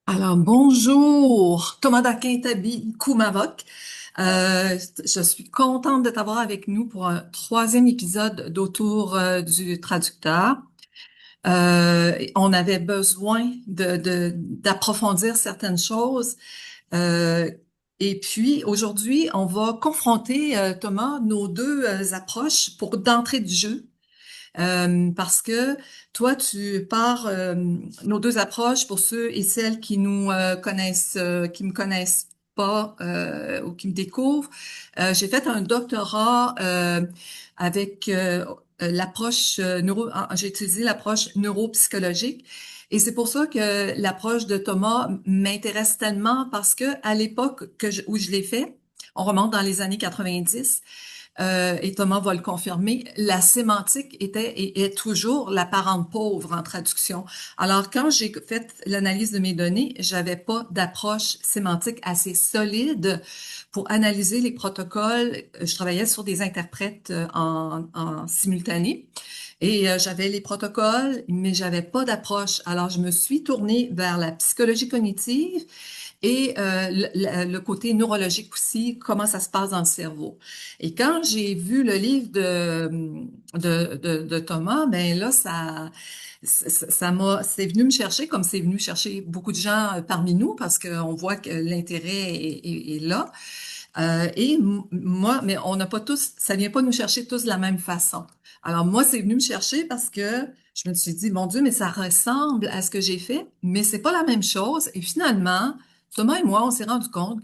Alors, bonjour, Thomas Daquin-Tabi, Koumavoc. Je suis contente de t'avoir avec nous pour un troisième épisode d'Autour du traducteur. On avait besoin d'approfondir certaines choses. Euh, et puis, aujourd'hui, on va confronter, Thomas, nos deux approches pour d'entrée de jeu. Parce que toi, tu pars nos deux approches pour ceux et celles qui nous connaissent, qui me connaissent pas ou qui me découvrent. J'ai fait un doctorat avec l'approche j'ai utilisé l'approche neuropsychologique. Et c'est pour ça que l'approche de Thomas m'intéresse tellement parce que à l'époque où je l'ai fait, on remonte dans les années 90, et Thomas va le confirmer, la sémantique était et est toujours la parente pauvre en traduction. Alors, quand j'ai fait l'analyse de mes données, j'avais pas d'approche sémantique assez solide pour analyser les protocoles. Je travaillais sur des interprètes en simultané. Et j'avais les protocoles, mais j'avais pas d'approche. Alors, je me suis tournée vers la psychologie cognitive et le côté neurologique aussi, comment ça se passe dans le cerveau. Et quand j'ai vu le livre de Thomas, ben là, c'est venu me chercher comme c'est venu chercher beaucoup de gens parmi nous parce qu'on voit que l'intérêt est là. Moi, mais on n'a pas tous, ça vient pas nous chercher tous de la même façon. Alors moi, c'est venu me chercher parce que je me suis dit, mon Dieu, mais ça ressemble à ce que j'ai fait, mais c'est pas la même chose. Et finalement, Thomas et moi, on s'est rendu compte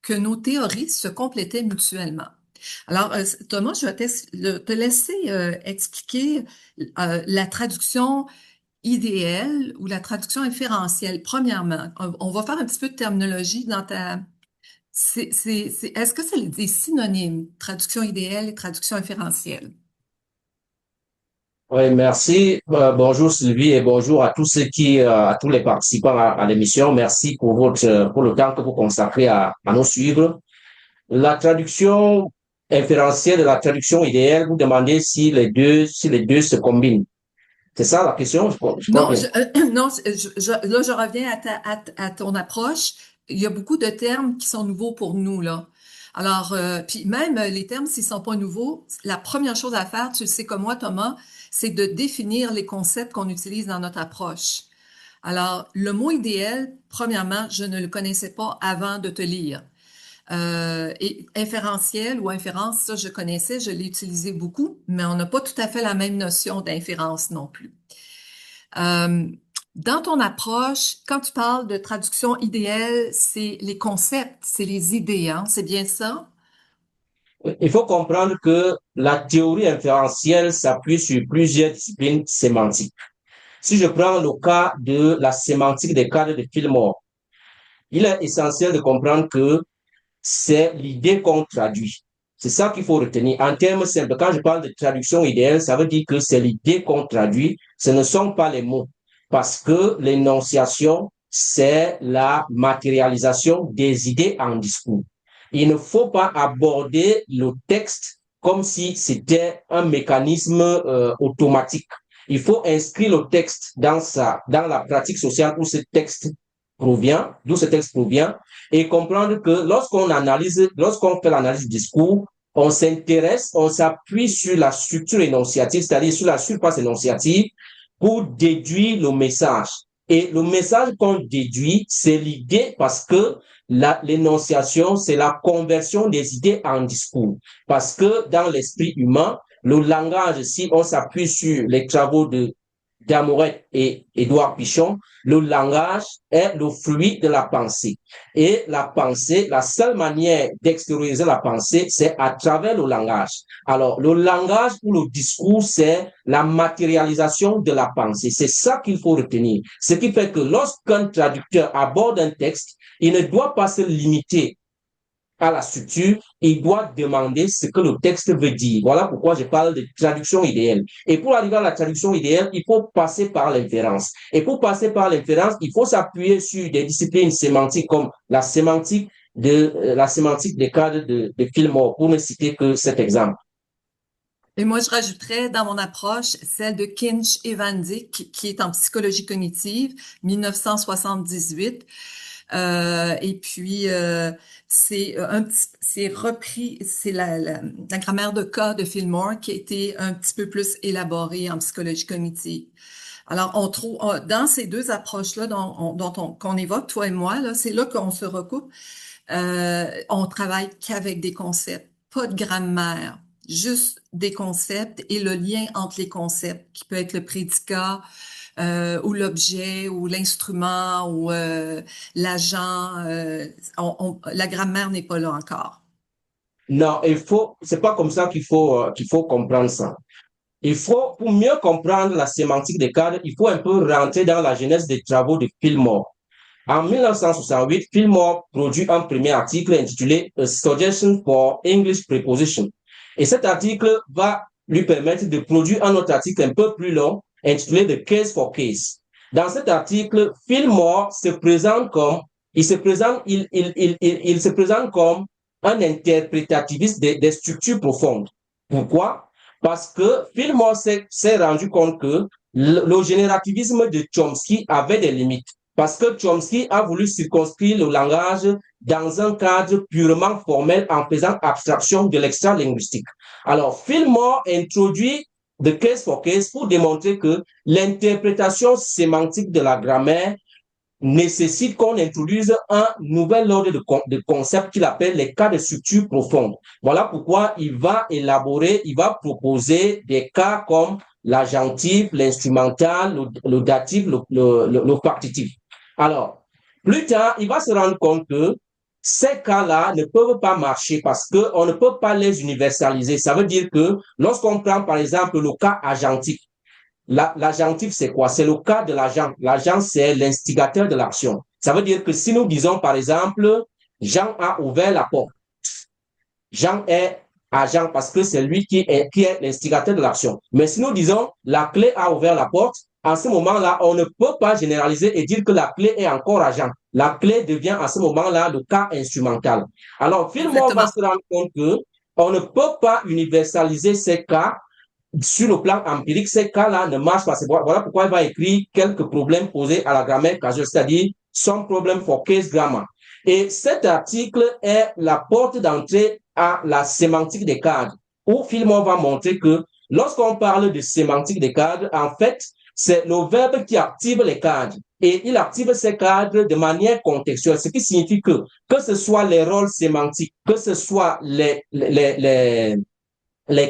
que nos théories se complétaient mutuellement. Alors, Thomas, je vais te laisser expliquer la traduction idéale ou la traduction inférentielle. Premièrement, on va faire un petit peu de terminologie dans ta est-ce que c'est des synonymes, traduction idéale et traduction inférentielle? Oui, merci. Bonjour Sylvie et bonjour à tous à tous les participants à l'émission. Merci pour pour le temps que vous consacrez à nous suivre. La traduction inférentielle et la traduction idéale, vous demandez si les deux se combinent. C'est ça la question? Je crois Non, bien. non, là, je reviens à ton approche. Il y a beaucoup de termes qui sont nouveaux pour nous, là. Alors, puis même les termes, s'ils sont pas nouveaux, la première chose à faire, tu le sais comme moi, Thomas, c'est de définir les concepts qu'on utilise dans notre approche. Alors, le mot idéal, premièrement, je ne le connaissais pas avant de te lire. Et inférentiel ou inférence, ça, je connaissais, je l'ai utilisé beaucoup, mais on n'a pas tout à fait la même notion d'inférence non plus. Euh, Dans ton approche, quand tu parles de traduction idéale, c'est les concepts, c'est les idées, hein? C'est bien ça? Il faut comprendre que la théorie inférentielle s'appuie sur plusieurs disciplines sémantiques. Si je prends le cas de la sémantique des cadres de Fillmore, il est essentiel de comprendre que c'est l'idée qu'on traduit. C'est ça qu'il faut retenir. En termes simples, quand je parle de traduction idéale, ça veut dire que c'est l'idée qu'on traduit, ce ne sont pas les mots. Parce que l'énonciation, c'est la matérialisation des idées en discours. Il ne faut pas aborder le texte comme si c'était un mécanisme automatique. Il faut inscrire le texte dans la pratique sociale où ce texte provient, d'où ce texte provient, et comprendre que lorsqu'on fait l'analyse du discours, on s'intéresse, on s'appuie sur la structure énonciative, c'est-à-dire sur la surface énonciative, pour déduire le message. Et le message qu'on déduit, c'est l'idée parce que l'énonciation, c'est la conversion des idées en discours. Parce que dans l'esprit humain, le langage, si on s'appuie sur les travaux de Damouret et Édouard Pichon, le langage est le fruit de la pensée. Et la pensée, la seule manière d'extérioriser la pensée, c'est à travers le langage. Alors, le langage ou le discours, c'est la matérialisation de la pensée. C'est ça qu'il faut retenir. Ce qui fait que lorsqu'un traducteur aborde un texte, il ne doit pas se limiter à la structure, il doit demander ce que le texte veut dire. Voilà pourquoi je parle de traduction idéale. Et pour arriver à la traduction idéale, il faut passer par l'inférence. Et pour passer par l'inférence, il faut s'appuyer sur des disciplines sémantiques comme la sémantique des cadres de Fillmore, pour ne citer que cet exemple. Et moi, je rajouterais dans mon approche celle de Kinch et Van Dyck, qui est en psychologie cognitive, 1978. Et puis, c'est repris, c'est la grammaire de cas de Fillmore qui a été un petit peu plus élaborée en psychologie cognitive. Alors, on trouve dans ces deux approches-là qu'on évoque, toi et moi, là, c'est là qu'on se recoupe. On travaille qu'avec des concepts, pas de grammaire, juste des concepts et le lien entre les concepts, qui peut être le prédicat ou l'objet ou l'instrument ou l'agent. La grammaire n'est pas là encore. Non, c'est pas comme ça qu'il faut comprendre ça. Il faut, pour mieux comprendre la sémantique des cadres, il faut un peu rentrer dans la genèse des travaux de Fillmore. En 1968, Fillmore produit un premier article intitulé A Suggestion for English Preposition. Et cet article va lui permettre de produire un autre article un peu plus long intitulé The Case for Case. Dans cet article, Fillmore se présente comme, il se présente comme un interprétativiste des structures profondes. Pourquoi? Parce que Fillmore s'est rendu compte que le générativisme de Chomsky avait des limites. Parce que Chomsky a voulu circonscrire le langage dans un cadre purement formel en faisant abstraction de l'extra-linguistique. Alors, Fillmore introduit The Case for Case pour démontrer que l'interprétation sémantique de la grammaire nécessite qu'on introduise un nouvel ordre de concepts qu'il appelle les cas de structure profonde. Voilà pourquoi il va élaborer, il va proposer des cas comme l'agentif, l'instrumental, le datif, le partitif. Alors, plus tard, il va se rendre compte que ces cas-là ne peuvent pas marcher parce qu'on ne peut pas les universaliser. Ça veut dire que lorsqu'on prend par exemple le cas agentif, l'agentif, c'est quoi? C'est le cas de l'agent. L'agent, c'est l'instigateur de l'action. Ça veut dire que si nous disons, par exemple, Jean a ouvert la porte, Jean est agent parce que c'est lui qui est l'instigateur de l'action. Mais si nous disons, la clé a ouvert la porte, en ce moment-là, on ne peut pas généraliser et dire que la clé est encore agent. La clé devient à ce moment-là le cas instrumental. Alors, Fillmore va Exactement. se rendre compte que on ne peut pas universaliser ces cas sur le plan empirique, ces cas-là ne marchent pas. Voilà pourquoi il va écrire quelques problèmes posés à la grammaire casuelle, c'est-à-dire some problem for case grammar. Et cet article est la porte d'entrée à la sémantique des cadres, où Fillmore va montrer que lorsqu'on parle de sémantique des cadres, en fait, c'est le verbe qui active les cadres. Et il active ces cadres de manière contextuelle, ce qui signifie que ce soit les rôles sémantiques, que ce soit les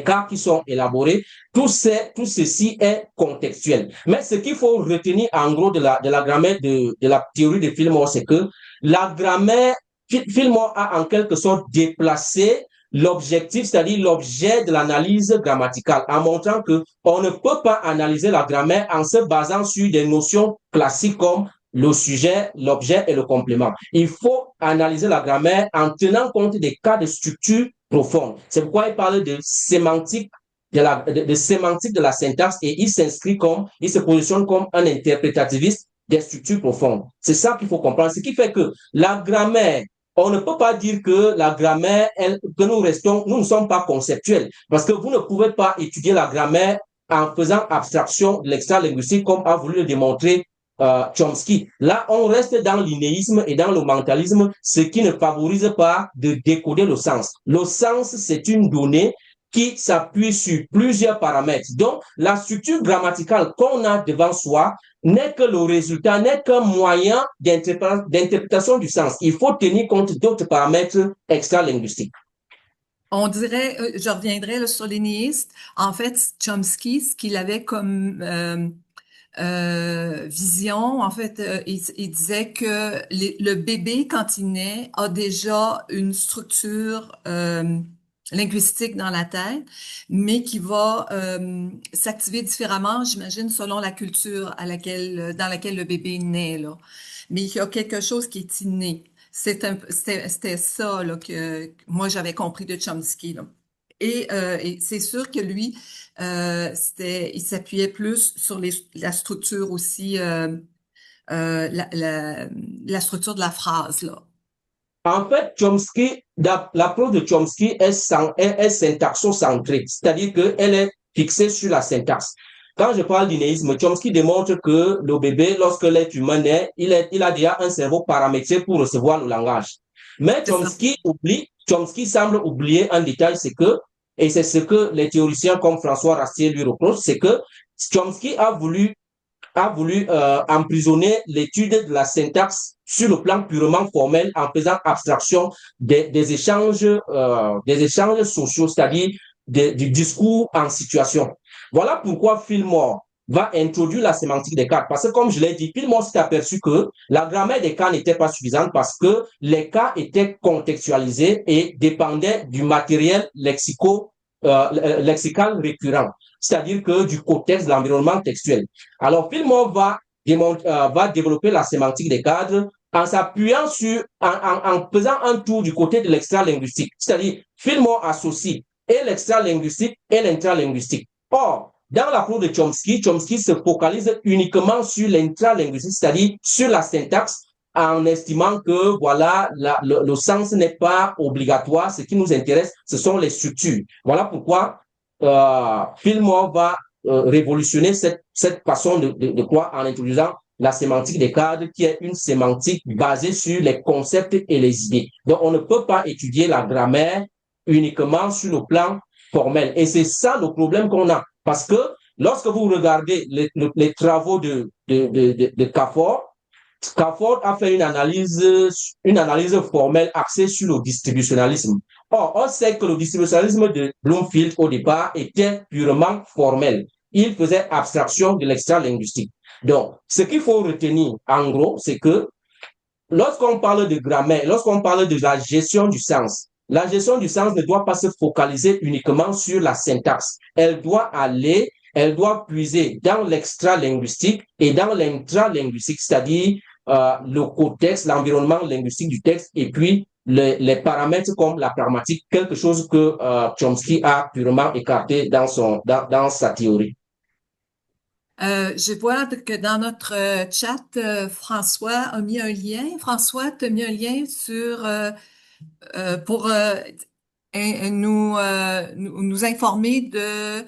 cas qui sont élaborés, tout ceci est contextuel. Mais ce qu'il faut retenir en gros de la grammaire de la théorie de Fillmore, c'est que la grammaire, Fillmore a en quelque sorte déplacé l'objectif, c'est-à-dire l'objet de l'analyse grammaticale, en montrant que on ne peut pas analyser la grammaire en se basant sur des notions classiques comme le sujet, l'objet et le complément. Il faut analyser la grammaire en tenant compte des cas de structure profonde. C'est pourquoi il parle de sémantique de sémantique de la syntaxe et il se positionne comme un interprétativiste des structures profondes. C'est ça qu'il faut comprendre. Ce qui fait que la grammaire, on ne peut pas dire que la grammaire, que nous ne sommes pas conceptuels, parce que vous ne pouvez pas étudier la grammaire en faisant abstraction de l'extra-linguistique comme a voulu le démontrer Chomsky. Là, on reste dans l'innéisme et dans le mentalisme, ce qui ne favorise pas de décoder le sens. Le sens, c'est une donnée qui s'appuie sur plusieurs paramètres. Donc, la structure grammaticale qu'on a devant soi n'est que le résultat, n'est qu'un moyen d'interprétation du sens. Il faut tenir compte d'autres paramètres extra-linguistiques. On dirait, je reviendrai là, sur l'énéiste. En fait, Chomsky, ce qu'il avait comme vision, en fait, il disait que le bébé, quand il naît, a déjà une structure linguistique dans la tête, mais qui va s'activer différemment, j'imagine, selon la culture dans laquelle le bébé naît, là. Mais il y a quelque chose qui est inné. C'était ça là, que moi j'avais compris de Chomsky, là. Et c'est sûr que lui, il s'appuyait plus sur la structure aussi, la structure de la phrase, là. En fait, Chomsky, l'approche de Chomsky est syntaxocentrique, c'est-à-dire qu'elle est fixée sur la syntaxe. Quand je parle d'inéisme, Chomsky démontre que le bébé, lorsque l'être humain naît, il a déjà un cerveau paramétré pour recevoir le langage. Mais C'est ça. Chomsky semble oublier un détail, c'est que, et c'est ce que les théoriciens comme François Rastier lui reprochent, c'est que Chomsky a voulu emprisonner l'étude de la syntaxe sur le plan purement formel en faisant abstraction des échanges sociaux, c'est-à-dire du discours en situation. Voilà pourquoi Fillmore va introduire la sémantique des cas. Parce que, comme je l'ai dit, Fillmore s'est aperçu que la grammaire des cas n'était pas suffisante parce que les cas étaient contextualisés et dépendaient du matériel lexical récurrent, c'est-à-dire que du contexte de l'environnement textuel. Alors, Fillmore va développer la sémantique des cadres en s'appuyant en faisant un tour du côté de l'extra-linguistique. C'est-à-dire, Fillmore associe et l'extra-linguistique et l'intra-linguistique. Or, dans l'approche de Chomsky, Chomsky se focalise uniquement sur l'intra-linguistique, c'est-à-dire sur la syntaxe, en estimant que voilà le sens n'est pas obligatoire. Ce qui nous intéresse, ce sont les structures. Voilà pourquoi Fillmore va révolutionner cette façon de croire en introduisant la sémantique des cadres, qui est une sémantique basée sur les concepts et les idées. Donc, on ne peut pas étudier la grammaire uniquement sur le plan formel. Et c'est ça le problème qu'on a. Parce que lorsque vous regardez les travaux de Cafford, Cafford a fait une analyse formelle axée sur le distributionnalisme. Or, on sait que le distributionnalisme de Bloomfield, au départ, était purement formel. Il faisait abstraction de l'extra-linguistique. Donc, ce qu'il faut retenir, en gros, c'est que lorsqu'on parle de grammaire, lorsqu'on parle de la gestion du sens ne doit pas se focaliser uniquement sur la syntaxe. Elle doit puiser dans l'extra-linguistique et dans l'intra-linguistique, c'est-à-dire le contexte, l'environnement linguistique du texte, et puis les paramètres comme la pragmatique, quelque chose que Chomsky a purement écarté dans sa théorie. Je vois que dans notre chat, François a mis un lien. François, tu as mis un lien sur pour nous informer de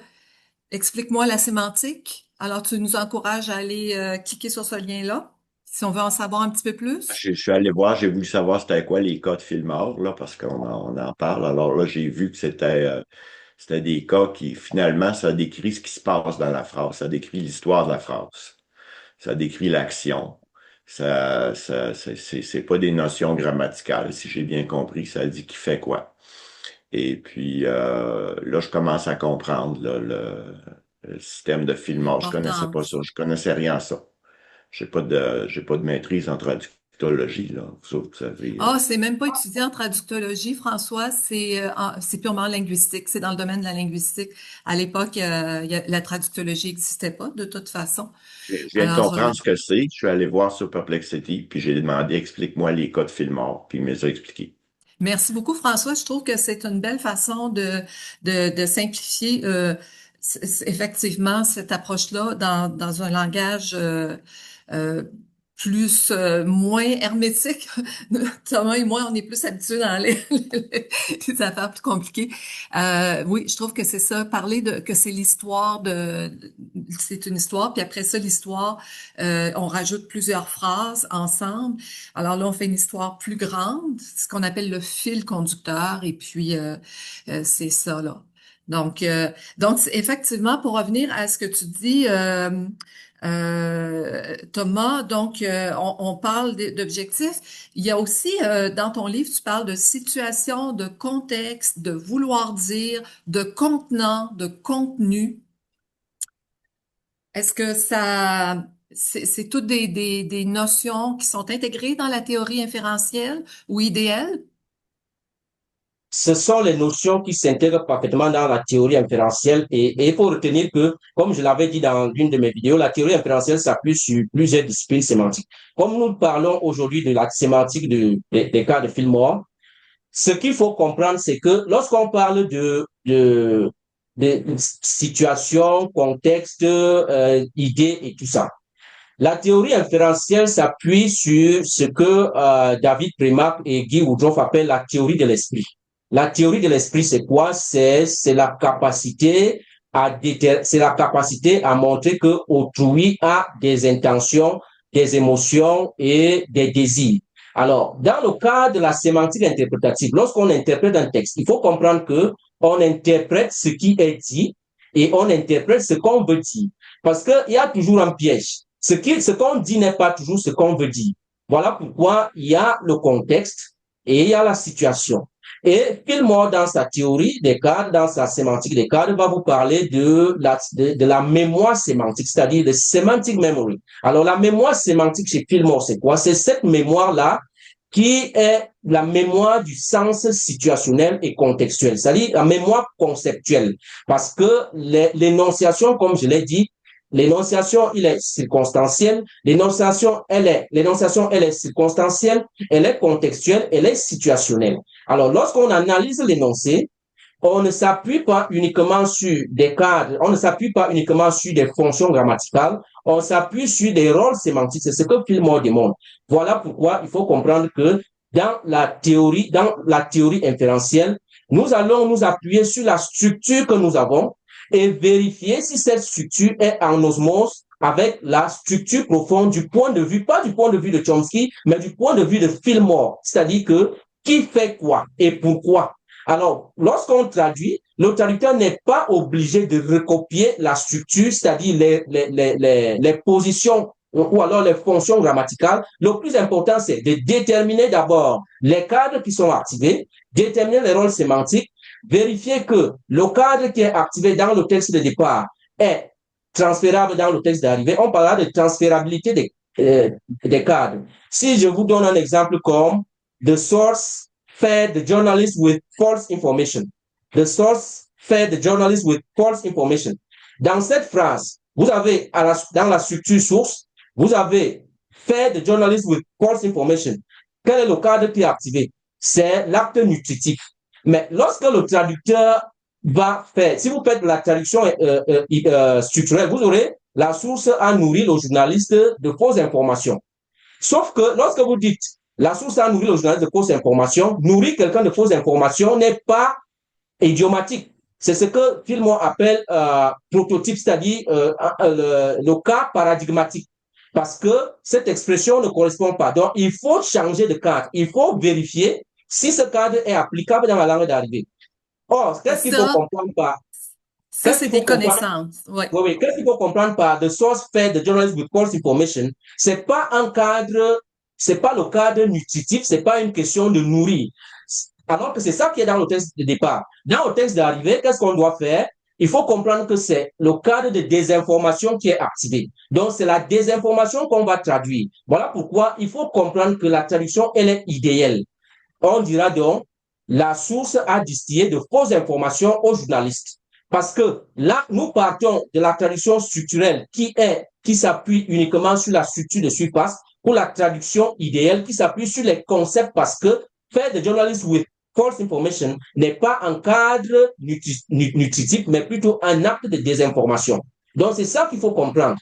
Explique-moi la sémantique. Alors, tu nous encourages à aller cliquer sur ce lien-là, si on veut en savoir un petit peu plus. Je suis allé voir, j'ai voulu savoir c'était quoi les cas de Fillmore, là, parce on en parle. Alors là, j'ai vu que c'était des cas qui, finalement, ça décrit ce qui se passe dans la phrase, ça décrit l'histoire de la phrase, ça décrit l'action. C'est pas des notions grammaticales, si j'ai bien compris, ça dit qui fait quoi. Et puis là, je commence à comprendre là, le système de Fillmore. Je connaissais pas ça, Importance. je connaissais rien à ça. J'ai pas de maîtrise en traductologie, là. Vous autres, vous savez. Ah, c'est même pas étudié en traductologie, François, c'est purement linguistique, c'est dans le domaine de la linguistique. À l'époque, la traductologie n'existait pas de toute façon. Je viens de Alors, comprendre ce que c'est. Je suis allé voir sur Perplexity, puis j'ai demandé, explique-moi les cas de Fillmore, puis il me les a expliqués. merci beaucoup, François. Je trouve que c'est une belle façon de simplifier effectivement cette approche-là dans un langage euh, plus moins hermétique. Thomas et moi, on est plus habitués dans les affaires plus compliquées. Oui, je trouve que c'est ça, parler que c'est l'histoire c'est une histoire, puis après ça, l'histoire, on rajoute plusieurs phrases ensemble. Alors là, on fait une histoire plus grande, ce qu'on appelle le fil conducteur, et puis c'est ça là. Donc effectivement, pour revenir à ce que tu dis, Thomas, donc on parle d'objectifs. Il y a aussi dans ton livre, tu parles de situation, de contexte, de vouloir dire, de contenant, de contenu. Est-ce que c'est toutes des notions qui sont intégrées dans la théorie inférentielle ou idéale? Ce sont les notions qui s'intègrent parfaitement dans la théorie inférentielle et il faut retenir que, comme je l'avais dit dans une de mes vidéos, la théorie inférentielle s'appuie sur plusieurs disciplines sémantiques. Comme nous parlons aujourd'hui de la sémantique des cas de Fillmore, ce qu'il faut comprendre, c'est que lorsqu'on parle de situation, contexte, idée et tout ça, La théorie inférentielle s'appuie sur ce que David Premack et Guy Woodruff appellent la théorie de l'esprit. La théorie de l'esprit, c'est quoi? C'est c'est la capacité à montrer que autrui a des intentions, des émotions et des désirs. Alors, dans le cas de la sémantique interprétative, lorsqu'on interprète un texte, il faut comprendre que on interprète ce qui est dit et on interprète ce qu'on veut dire. Parce qu'il y a toujours un piège. Ce qu'on dit n'est pas toujours ce qu'on veut dire. Voilà pourquoi il y a le contexte et il y a la situation. Et Fillmore, dans sa théorie des cadres, dans sa sémantique des cadres, va vous parler de la mémoire sémantique, c'est-à-dire de semantic memory. Alors, la mémoire sémantique chez Fillmore, c'est quoi? C'est cette mémoire-là qui est la mémoire du sens situationnel et contextuel, c'est-à-dire la mémoire conceptuelle. Parce que l'énonciation, comme je l'ai dit, l'énonciation, il est circonstanciel. L'énonciation, elle est circonstancielle, elle est contextuelle, elle est situationnelle. Alors, lorsqu'on analyse l'énoncé, on ne s'appuie pas uniquement sur des cadres, on ne s'appuie pas uniquement sur des fonctions grammaticales, on s'appuie sur des rôles sémantiques. C'est ce que Fillmore démontre. Voilà pourquoi il faut comprendre que dans la théorie inférentielle, nous allons nous appuyer sur la structure que nous avons et vérifier si cette structure est en osmose avec la structure profonde du point de vue, pas du point de vue de Chomsky, mais du point de vue de Fillmore. C'est-à-dire que qui fait quoi et pourquoi. Alors, lorsqu'on traduit, le traducteur n'est pas obligé de recopier la structure, c'est-à-dire les positions ou alors les fonctions grammaticales. Le plus important, c'est de déterminer d'abord les cadres qui sont activés, déterminer les rôles sémantiques, vérifier que le cadre qui est activé dans le texte de départ est transférable dans le texte d'arrivée. On parlera de transférabilité des cadres. Si je vous donne un exemple comme the source fed the journalist with false information. The source fed the journalist with false information. Dans cette phrase, vous avez dans la structure source, vous avez fed the journalist with false information. Quel est le cadre qui est activé? C'est l'acte nutritif. Mais lorsque le traducteur va faire, si vous faites la traduction structurelle, vous aurez la source a nourri le journaliste de fausses informations. Sauf que lorsque vous dites la source a nourri le journaliste de fausses informations, nourrir quelqu'un de fausses informations n'est pas idiomatique. C'est ce que Fillmore appelle prototype, c'est-à-dire le cas paradigmatique. Parce que cette expression ne correspond pas. Donc, il faut changer de cadre. Il faut vérifier si ce cadre est applicable dans la langue d'arrivée. Or, qu'est-ce qu'il faut comprendre par... Ça, c'est des connaissances. Ouais. Oui, qu'est-ce qu'il faut comprendre par the source fed the journalist with false information? C'est pas un cadre, c'est pas le cadre nutritif, c'est pas une question de nourrir. Alors que c'est ça qui est dans le texte de départ. Dans le texte d'arrivée, qu'est-ce qu'on doit faire? Il faut comprendre que c'est le cadre de désinformation qui est activé. Donc, c'est la désinformation qu'on va traduire. Voilà pourquoi il faut comprendre que la traduction, elle est idéale. On dira donc, la source a distillé de fausses informations aux journalistes. Parce que là, nous partons de la traduction structurelle qui s'appuie uniquement sur la structure de surface pour la traduction idéale qui s'appuie sur les concepts parce que faire de journalism with false information n'est pas un cadre nutritif, mais plutôt un acte de désinformation. Donc, c'est ça qu'il faut comprendre.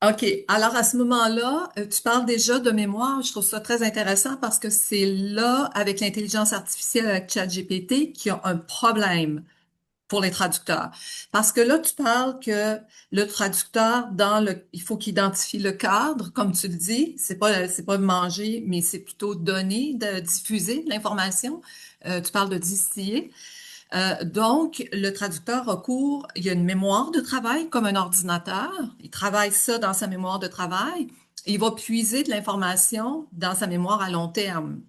OK. Alors, à ce moment-là, tu parles déjà de mémoire. Je trouve ça très intéressant parce que c'est là, avec l'intelligence artificielle, avec ChatGPT, qu'il y a un problème pour les traducteurs. Parce que là, tu parles que le traducteur, il faut qu'il identifie le cadre, comme tu le dis. C'est pas manger, mais c'est plutôt donner, de diffuser l'information. Tu parles de distiller. Donc, le traducteur il y a une mémoire de travail comme un ordinateur. Il travaille ça dans sa mémoire de travail. Et il va puiser de l'information dans sa mémoire à long terme.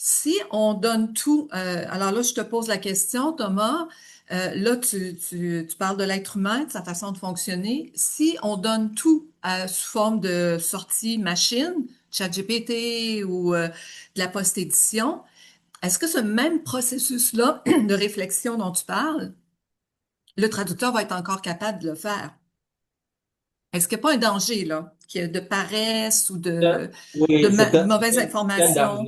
Si on donne tout, alors là, je te pose la question, Thomas. Là, tu parles de l'être humain, de sa façon de fonctionner. Si on donne tout sous forme de sortie machine, ChatGPT ou de la post-édition, est-ce que ce même processus-là de réflexion dont tu parles, le traducteur va être encore capable de le faire? Est-ce qu'il n'y a pas un danger, là, de paresse ou Oui, de mauvaise information?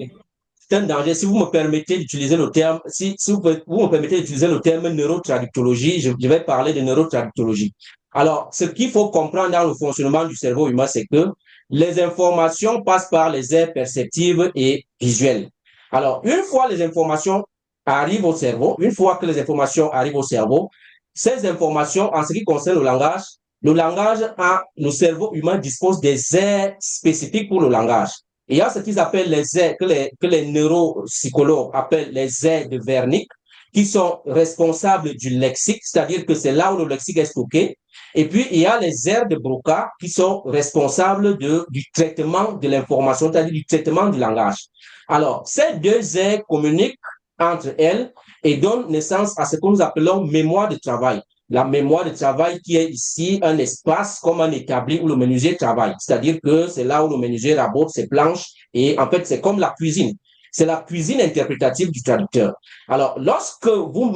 c'est un danger. Si vous me permettez d'utiliser le terme, si vous me permettez d'utiliser le terme neurotraductologie, je vais parler de neurotraductologie. Alors, ce qu'il faut comprendre dans le fonctionnement du cerveau humain, c'est que les informations passent par les aires perceptives et visuelles. Alors, une fois les informations arrivent au cerveau, une fois que les informations arrivent au cerveau, ces informations, en ce qui concerne le langage le cerveau humain dispose des aires spécifiques pour le langage. Il y a ce qu'ils appellent les aires, que les neuropsychologues appellent les aires de Wernicke, qui sont responsables du lexique, c'est-à-dire que c'est là où le lexique est stocké. Et puis, il y a les aires de Broca qui sont responsables du traitement de l'information, c'est-à-dire du traitement du langage. Alors, ces deux aires communiquent entre elles et donnent naissance à ce que nous appelons mémoire de travail. La mémoire de travail qui est ici un espace comme un établi où le menuisier travaille. C'est-à-dire que c'est là où le menuisier rabote ses planches et en fait, c'est comme la cuisine. C'est la cuisine interprétative du traducteur. Alors, lorsque vous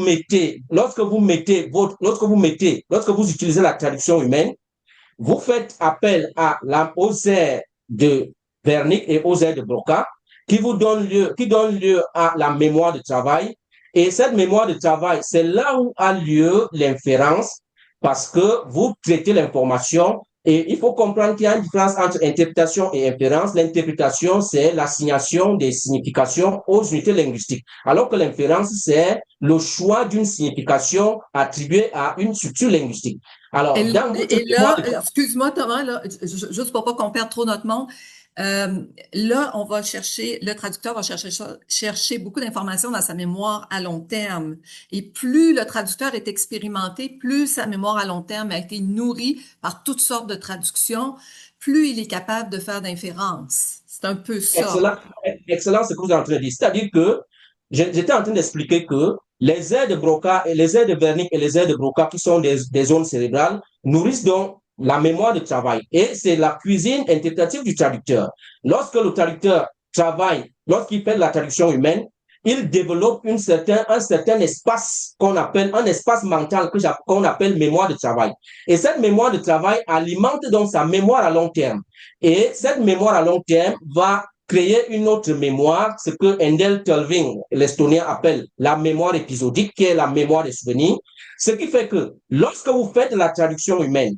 utilisez la traduction humaine, vous faites appel aux aires de Wernicke et aux aires de Broca qui donnent lieu à la mémoire de travail. Et cette mémoire de travail, c'est là où a lieu l'inférence parce que vous traitez l'information et il faut comprendre qu'il y a une différence entre interprétation et inférence. L'interprétation, c'est l'assignation des significations aux unités linguistiques, alors que l'inférence, c'est le choix d'une signification attribuée à une structure linguistique. Alors, dans votre là, excuse-moi Thomas, là, juste pour pas qu'on perde trop notre monde, là, le traducteur va chercher beaucoup d'informations dans sa mémoire à long terme. Et plus le traducteur est expérimenté, plus sa mémoire à long terme a été nourrie par toutes sortes de traductions, plus il est capable de faire d'inférences. C'est un peu ça. Excellent ce que vous êtes en train de dire. C'est-à-dire que j'étais en train d'expliquer que les aires de Broca et les aires de Wernicke et les aires de Broca, qui sont des zones cérébrales, nourrissent donc la mémoire de travail. Et c'est la cuisine interprétative du traducteur. Lorsque le traducteur travaille, lorsqu'il fait de la traduction humaine, il développe un certain espace qu'on appelle un espace mental qu'on appelle mémoire de travail. Et cette mémoire de travail alimente donc sa mémoire à long terme. Et cette mémoire à long terme va créer une autre mémoire, ce que Endel Tulving, l'estonien, appelle la mémoire épisodique, qui est la mémoire des souvenirs. Ce qui fait que lorsque vous faites la traduction humaine,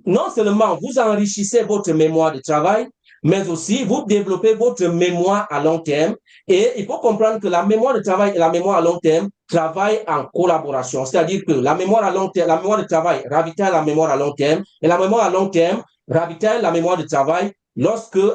non seulement vous enrichissez votre mémoire de travail, mais aussi vous développez votre mémoire à long terme. Et il faut comprendre que la mémoire de travail et la mémoire à long terme travaillent en collaboration. C'est-à-dire que la mémoire à long terme, la mémoire de travail ravitaille la mémoire à long terme et la mémoire à long terme ravitaille la mémoire de travail lorsqu'elle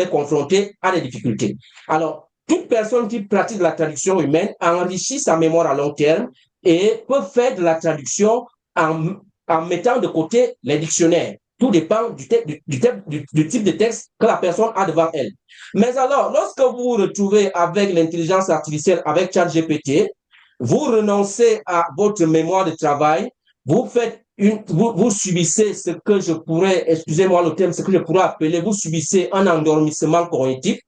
est confrontée à des difficultés. Alors, toute personne qui pratique la traduction humaine enrichit sa mémoire à long terme et peut faire de la traduction en mettant de côté les dictionnaires. Tout dépend du type de texte que la personne a devant elle. Mais alors, lorsque vous vous retrouvez avec l'intelligence artificielle, avec ChatGPT, vous renoncez à votre mémoire de travail, vous subissez ce que je pourrais, excusez-moi le terme, ce que je pourrais appeler, vous subissez un endormissement cognitif.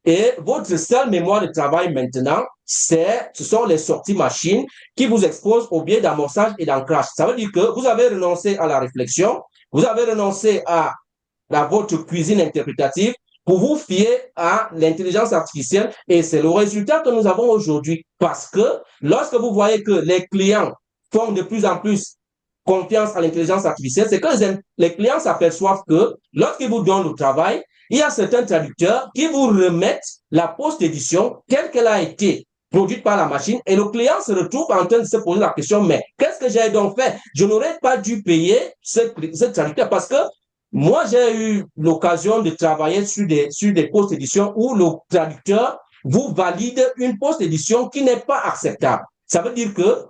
Et votre seule mémoire de travail maintenant, ce sont les sorties machines qui vous exposent au biais d'amorçage et d'ancrage. Ça veut dire que vous avez renoncé à la réflexion, vous avez renoncé à votre cuisine interprétative pour vous fier à l'intelligence artificielle et c'est le résultat que nous avons aujourd'hui parce que lorsque vous voyez que les clients font de plus en plus confiance à l'intelligence artificielle, c'est que les clients s'aperçoivent que lorsqu'ils vous donnent le travail, il y a certains traducteurs qui vous remettent la post-édition telle qu'elle a été produite par la machine et le client se retrouve en train de se poser la question, mais qu'est-ce que j'ai donc fait? Je n'aurais pas dû payer ce traducteur parce que moi, j'ai eu l'occasion de travailler sur des post-éditions où le traducteur vous valide une post-édition qui n'est pas acceptable. Ça veut dire que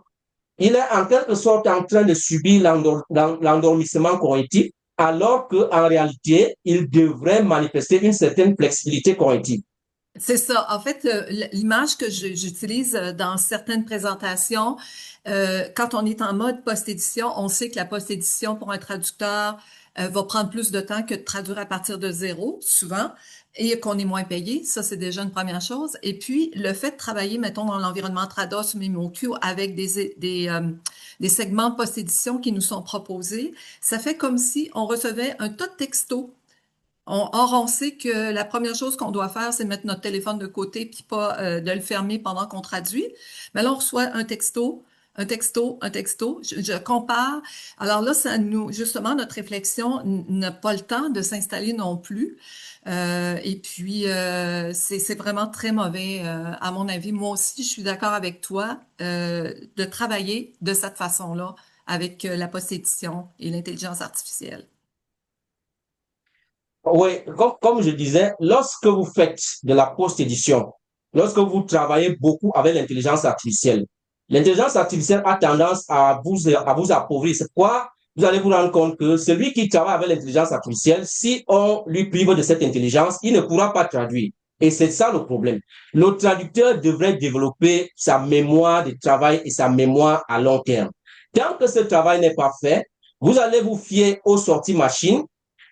il est en quelque sorte en train de subir l'endormissement cognitif, alors qu'en réalité, il devrait manifester une certaine flexibilité cognitive. C'est ça. En fait, l'image que j'utilise dans certaines présentations, quand on est en mode post-édition, on sait que la post-édition pour un traducteur va prendre plus de temps que de traduire à partir de zéro, souvent, et qu'on est moins payé. Ça, c'est déjà une première chose. Et puis, le fait de travailler, mettons, dans l'environnement Trados ou MemoQ avec des segments post-édition qui nous sont proposés, ça fait comme si on recevait un tas de textos. Or, on sait que la première chose qu'on doit faire, c'est mettre notre téléphone de côté puis pas de le fermer pendant qu'on traduit. Mais là, on reçoit un texto, un texto, un texto. Je compare. Alors là, ça nous, justement, notre réflexion n'a pas le temps de s'installer non plus. Et puis, c'est vraiment très mauvais, à mon avis. Moi aussi, je suis d'accord avec toi, de travailler de cette façon-là avec la post-édition et l'intelligence artificielle. Oui, comme je disais, lorsque vous faites de la post-édition, lorsque vous travaillez beaucoup avec l'intelligence artificielle a tendance à vous appauvrir. C'est pourquoi vous allez vous rendre compte que celui qui travaille avec l'intelligence artificielle, si on lui prive de cette intelligence, il ne pourra pas traduire. Et c'est ça le problème. Le traducteur devrait développer sa mémoire de travail et sa mémoire à long terme. Tant que ce travail n'est pas fait, vous allez vous fier aux sorties machines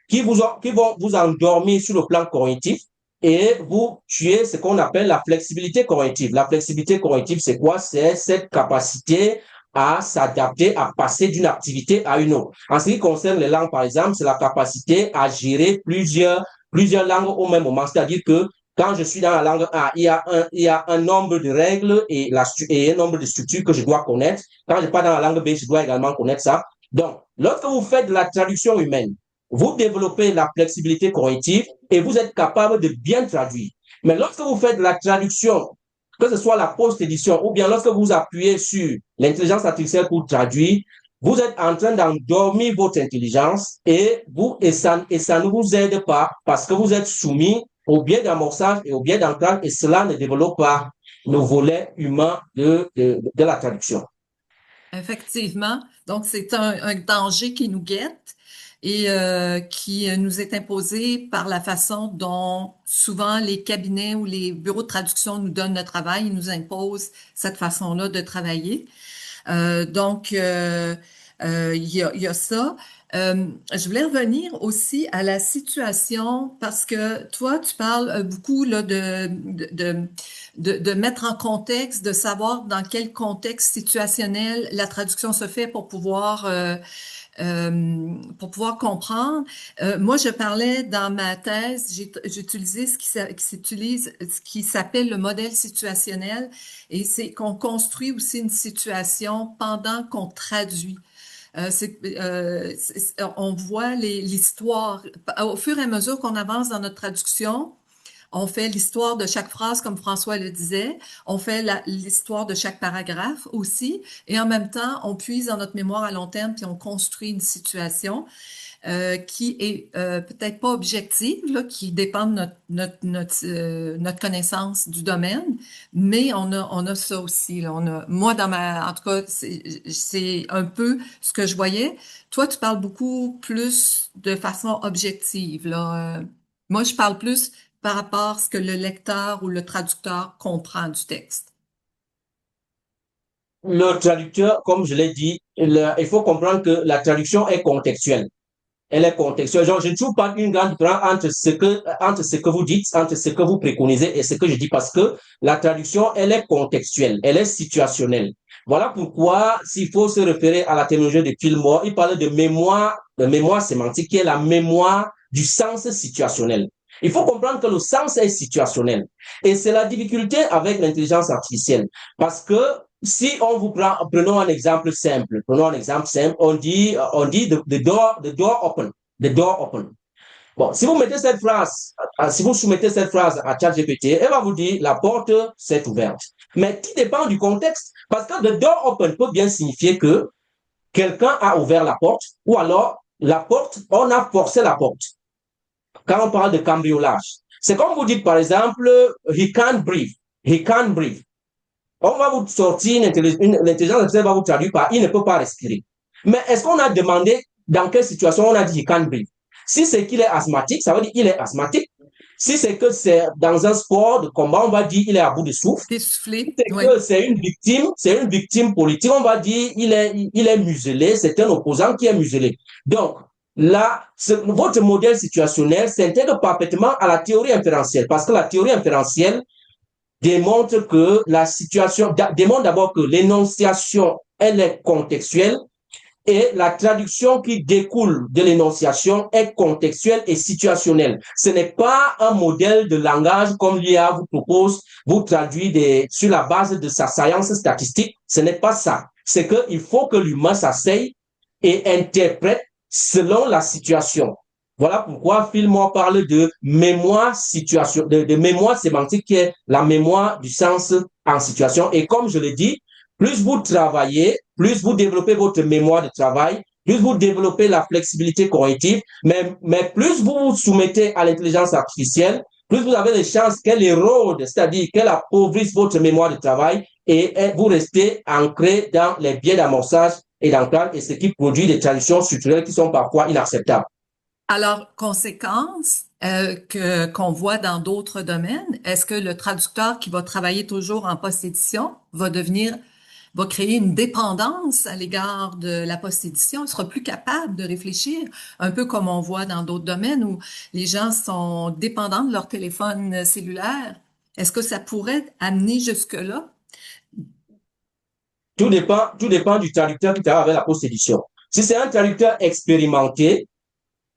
qui vont vous endormir sur le plan cognitif et vous tuer ce qu'on appelle la flexibilité cognitive. La flexibilité cognitive, c'est quoi? C'est cette capacité à s'adapter, à passer d'une activité à une autre. En ce qui concerne les langues, par exemple, c'est la capacité à gérer plusieurs langues au même moment. C'est-à-dire que quand je suis dans la langue A, il y a un nombre de règles et un nombre de structures que je dois connaître. Quand je pars dans la langue B, je dois également connaître ça. Donc, lorsque vous faites de la traduction humaine, vous développez la flexibilité cognitive et vous êtes capable de bien traduire. Mais lorsque vous faites de la traduction, que ce soit la post-édition ou bien lorsque vous appuyez sur l'intelligence artificielle pour traduire, vous êtes en train d'endormir votre intelligence et ça ne vous aide pas parce que vous êtes soumis au biais d'amorçage et au biais d'ancrage et cela ne développe pas le volet humain de la traduction. Effectivement. Donc, c'est un danger qui nous guette et qui nous est imposé par la façon dont souvent les cabinets ou les bureaux de traduction nous donnent le travail, ils nous imposent cette façon-là de travailler. Donc, il y a ça. Je voulais revenir aussi à la situation parce que toi, tu parles beaucoup là, de mettre en contexte, de savoir dans quel contexte situationnel la traduction se fait pour pouvoir comprendre. Moi, je parlais dans ma thèse, j'utilisais ce qui s'appelle le modèle situationnel, et c'est qu'on construit aussi une situation pendant qu'on traduit. On voit l'histoire au fur et à mesure qu'on avance dans notre traduction. On fait l'histoire de chaque phrase, comme François le disait. On fait l'histoire de chaque paragraphe aussi. Et en même temps, on puise dans notre mémoire à long terme, puis on construit une situation qui est peut-être pas objective, là, qui dépend de notre connaissance du domaine, mais on a ça aussi. Là. Moi, en tout cas, c'est un peu ce que je voyais. Toi, tu parles beaucoup plus de façon objective. Là. Moi, je parle plus par rapport à ce que le lecteur ou le traducteur comprend du texte. Le traducteur, comme je l'ai dit, il faut comprendre que la traduction est contextuelle. Elle est contextuelle. Genre, je ne trouve pas une grande différence entre ce que vous dites, entre ce que vous préconisez et ce que je dis parce que la traduction, elle est contextuelle, elle est situationnelle. Voilà pourquoi, s'il faut se référer à la terminologie de Fillmore, il parle de mémoire sémantique qui est la mémoire du sens situationnel. Il faut comprendre que le sens est situationnel. Et c'est la difficulté avec l'intelligence artificielle. Parce que si on vous prenons un exemple simple, on dit the door open, the door open. Bon, si vous soumettez cette phrase à ChatGPT, elle va vous dire la porte s'est ouverte. Mais tout dépend du contexte. Parce que the door open peut bien signifier que quelqu'un a ouvert la porte ou alors la porte, on a forcé la porte. Quand on parle de cambriolage, c'est comme vous dites par exemple, he can't breathe. He can't breathe. On va vous sortir l'intelligence artificielle va vous traduire par il ne peut pas respirer. Mais est-ce qu'on a demandé dans quelle situation on a dit he can't breathe? Si c'est qu'il est asthmatique, ça veut dire qu'il est asthmatique. Si c'est que c'est dans un sport de combat, on va dire il est à bout de souffle. Essoufflé. Si c'est que c'est une victime politique, on va dire il est muselé, c'est un opposant qui est muselé. Donc, là, votre modèle situationnel s'intègre parfaitement à la théorie inférentielle parce que la théorie inférentielle démontre que la situation, démontre d'abord que l'énonciation, elle est contextuelle et la traduction qui découle de l'énonciation est contextuelle et situationnelle. Ce n'est pas un modèle de langage comme l'IA vous propose, vous traduit sur la base de sa science statistique. Ce n'est pas ça. C'est qu'il faut que l'humain s'asseye et interprète selon la situation. Voilà pourquoi Fillmore parle de mémoire situation, de mémoire sémantique qui est la mémoire du sens en situation. Et comme je l'ai dit, plus vous travaillez, plus vous développez votre mémoire de travail, plus vous développez la flexibilité cognitive, mais plus vous vous soumettez à l'intelligence artificielle, plus vous avez les chances qu'elle érode, c'est-à-dire qu'elle appauvrisse votre mémoire de travail et vous restez ancré dans les biais d'amorçage et d'ancrage, et ce qui produit des traditions structurelles qui sont parfois inacceptables. Alors, conséquence qu'on voit dans d'autres domaines, est-ce que le traducteur qui va travailler toujours en post-édition va créer une dépendance à l'égard de la post-édition, il sera plus capable de réfléchir, un peu comme on voit dans d'autres domaines où les gens sont dépendants de leur téléphone cellulaire. Est-ce que ça pourrait amener jusque-là? Tout dépend du traducteur qui travaille avec la post-édition. Si c'est un traducteur expérimenté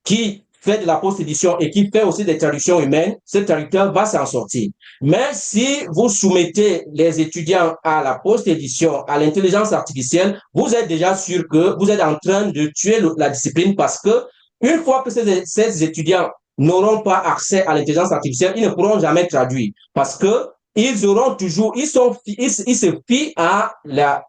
qui fait de la post-édition et qui fait aussi des traductions humaines, ce traducteur va s'en sortir. Mais si vous soumettez les étudiants à la post-édition, à l'intelligence artificielle, vous êtes déjà sûr que vous êtes en train de tuer la discipline parce que une fois que ces étudiants n'auront pas accès à l'intelligence artificielle, ils ne pourront jamais traduire parce que ils auront toujours, ils se fient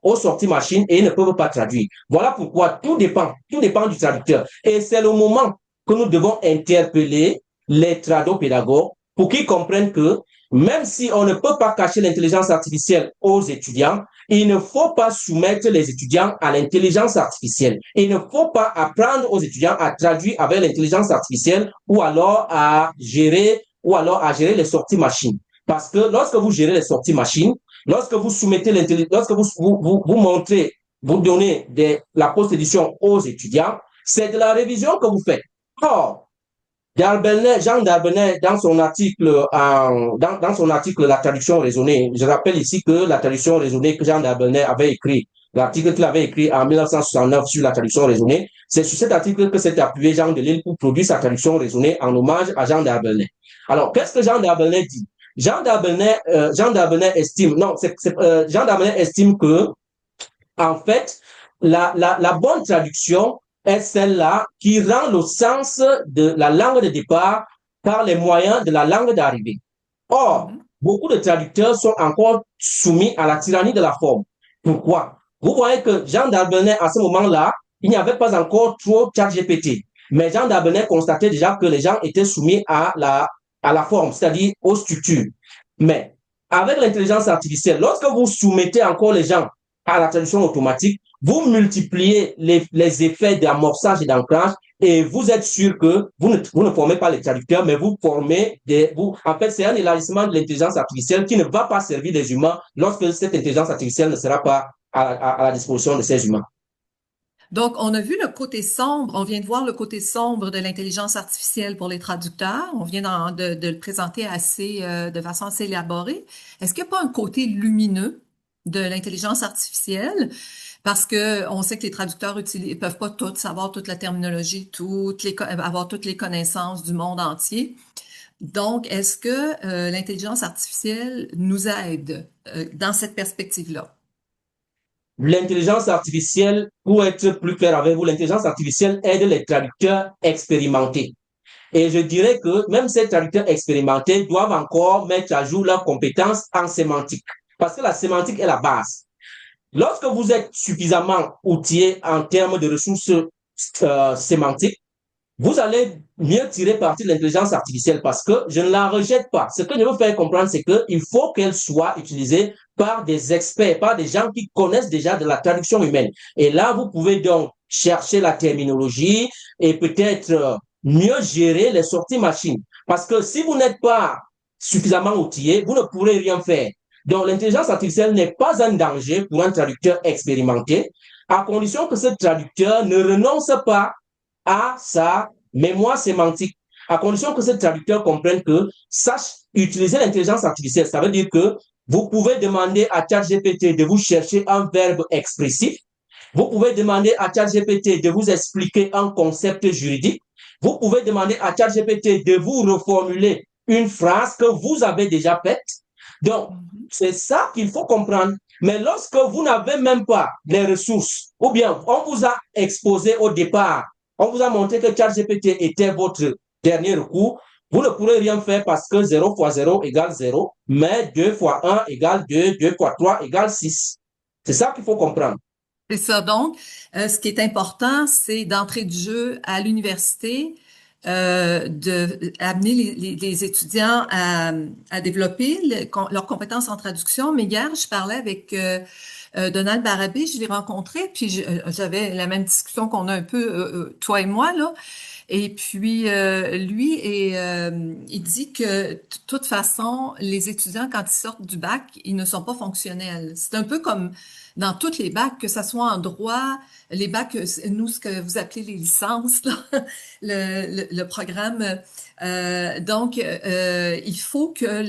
aux sorties machines et ils ne peuvent pas traduire. Voilà pourquoi tout dépend du traducteur. Et c'est le moment que nous devons interpeller les tradopédagogues pour qu'ils comprennent que même si on ne peut pas cacher l'intelligence artificielle aux étudiants, il ne faut pas soumettre les étudiants à l'intelligence artificielle. Il ne faut pas apprendre aux étudiants à traduire avec l'intelligence artificielle ou alors à gérer les sorties machines. Parce que lorsque vous gérez les sorties machines, lorsque vous soumettez lorsque vous montrez, vous donnez la post-édition aux étudiants, c'est de la révision que vous faites. Or, Jean Darbenet, dans son article La traduction raisonnée, je rappelle ici que la traduction raisonnée que Jean Darbenet avait écrit, l'article qu'il avait écrit en 1969 sur la traduction raisonnée, c'est sur cet article que s'est appuyé Jean Delisle pour produire sa traduction raisonnée en hommage à Jean Darbenet. Alors, qu'est-ce que Jean Darbenet dit? Jean Darbenet estime que, en fait, la bonne traduction est celle-là qui rend le sens de la langue de départ par les moyens de la langue d'arrivée. Or, beaucoup de traducteurs sont encore soumis à la tyrannie de la forme. Pourquoi? Vous voyez que Jean Darbenet, à ce moment-là, il n'y avait pas encore trop ChatGPT. Mais Jean Darbenet constatait déjà que les gens étaient soumis à la forme, c'est-à-dire aux structures. Mais avec l'intelligence artificielle, lorsque vous soumettez encore les gens à la traduction automatique, vous multipliez les effets d'amorçage et d'ancrage et vous êtes sûr que vous ne formez pas les traducteurs, mais vous formez en fait, c'est un élargissement de l'intelligence artificielle qui ne va pas servir les humains lorsque cette intelligence artificielle ne sera pas à la disposition de ces humains. Donc, on a vu le côté sombre, on vient de voir le côté sombre de l'intelligence artificielle pour les traducteurs. On vient de le présenter de façon assez élaborée. Est-ce qu'il n'y a pas un côté lumineux de l'intelligence artificielle? Parce que on sait que les traducteurs peuvent pas tous savoir toute la terminologie, avoir toutes les connaissances du monde entier. Donc, est-ce que l'intelligence artificielle nous aide dans cette perspective-là? L'intelligence artificielle, pour être plus clair avec vous, l'intelligence artificielle aide les traducteurs expérimentés. Et je dirais que même ces traducteurs expérimentés doivent encore mettre à jour leurs compétences en sémantique. Parce que la sémantique est la base. Lorsque vous êtes suffisamment outillé en termes de ressources sémantiques, vous allez mieux tirer parti de l'intelligence artificielle parce que je ne la rejette pas. Ce que je veux faire comprendre, c'est qu'il faut qu'elle soit utilisée par des experts, par des gens qui connaissent déjà de la traduction humaine. Et là, vous pouvez donc chercher la terminologie et peut-être mieux gérer les sorties machines. Parce que si vous n'êtes pas suffisamment outillé, vous ne pourrez rien faire. Donc, l'intelligence artificielle n'est pas un danger pour un traducteur expérimenté, à condition que ce traducteur ne renonce pas à sa mémoire sémantique, à condition que ce traducteur comprenne que sache utiliser l'intelligence artificielle. Ça veut dire que vous pouvez demander à ChatGPT de vous chercher un verbe expressif Vous pouvez demander à ChatGPT de vous expliquer un concept juridique. Vous pouvez demander à ChatGPT de vous reformuler une phrase que vous avez déjà faite. Donc, c'est ça qu'il faut comprendre. Mais lorsque vous n'avez même pas les ressources, ou bien on vous a exposé au départ, on vous a montré que ChatGPT était votre dernier recours, vous ne pourrez rien faire parce que 0 fois 0 égale 0, mais 2 fois 1 égale 2, 2 fois 3 égale 6. C'est ça qu'il faut comprendre. C'est ça. Donc, ce qui est important, c'est d'entrée de jeu à l'université, de amener les étudiants à développer leurs compétences en traduction. Mais hier, je parlais avec Donald Barabé, je l'ai rencontré, puis j'avais la même discussion qu'on a un peu toi et moi là. Et puis lui, il dit que de toute façon, les étudiants quand ils sortent du bac, ils ne sont pas fonctionnels. C'est un peu comme dans toutes les bacs, que ça soit en droit, les bacs, nous, ce que vous appelez les licences, là, le programme. Donc, il faut que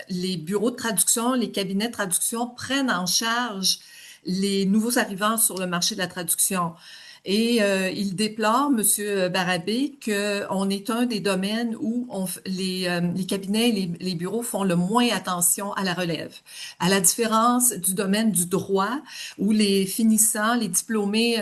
les bureaux de traduction, les cabinets de traduction prennent en charge les nouveaux arrivants sur le marché de la traduction. Et il déplore, Monsieur Barabé, qu'on est un des domaines où les cabinets, les bureaux font le moins attention à la relève. À la différence du domaine du droit, où les finissants, les diplômés,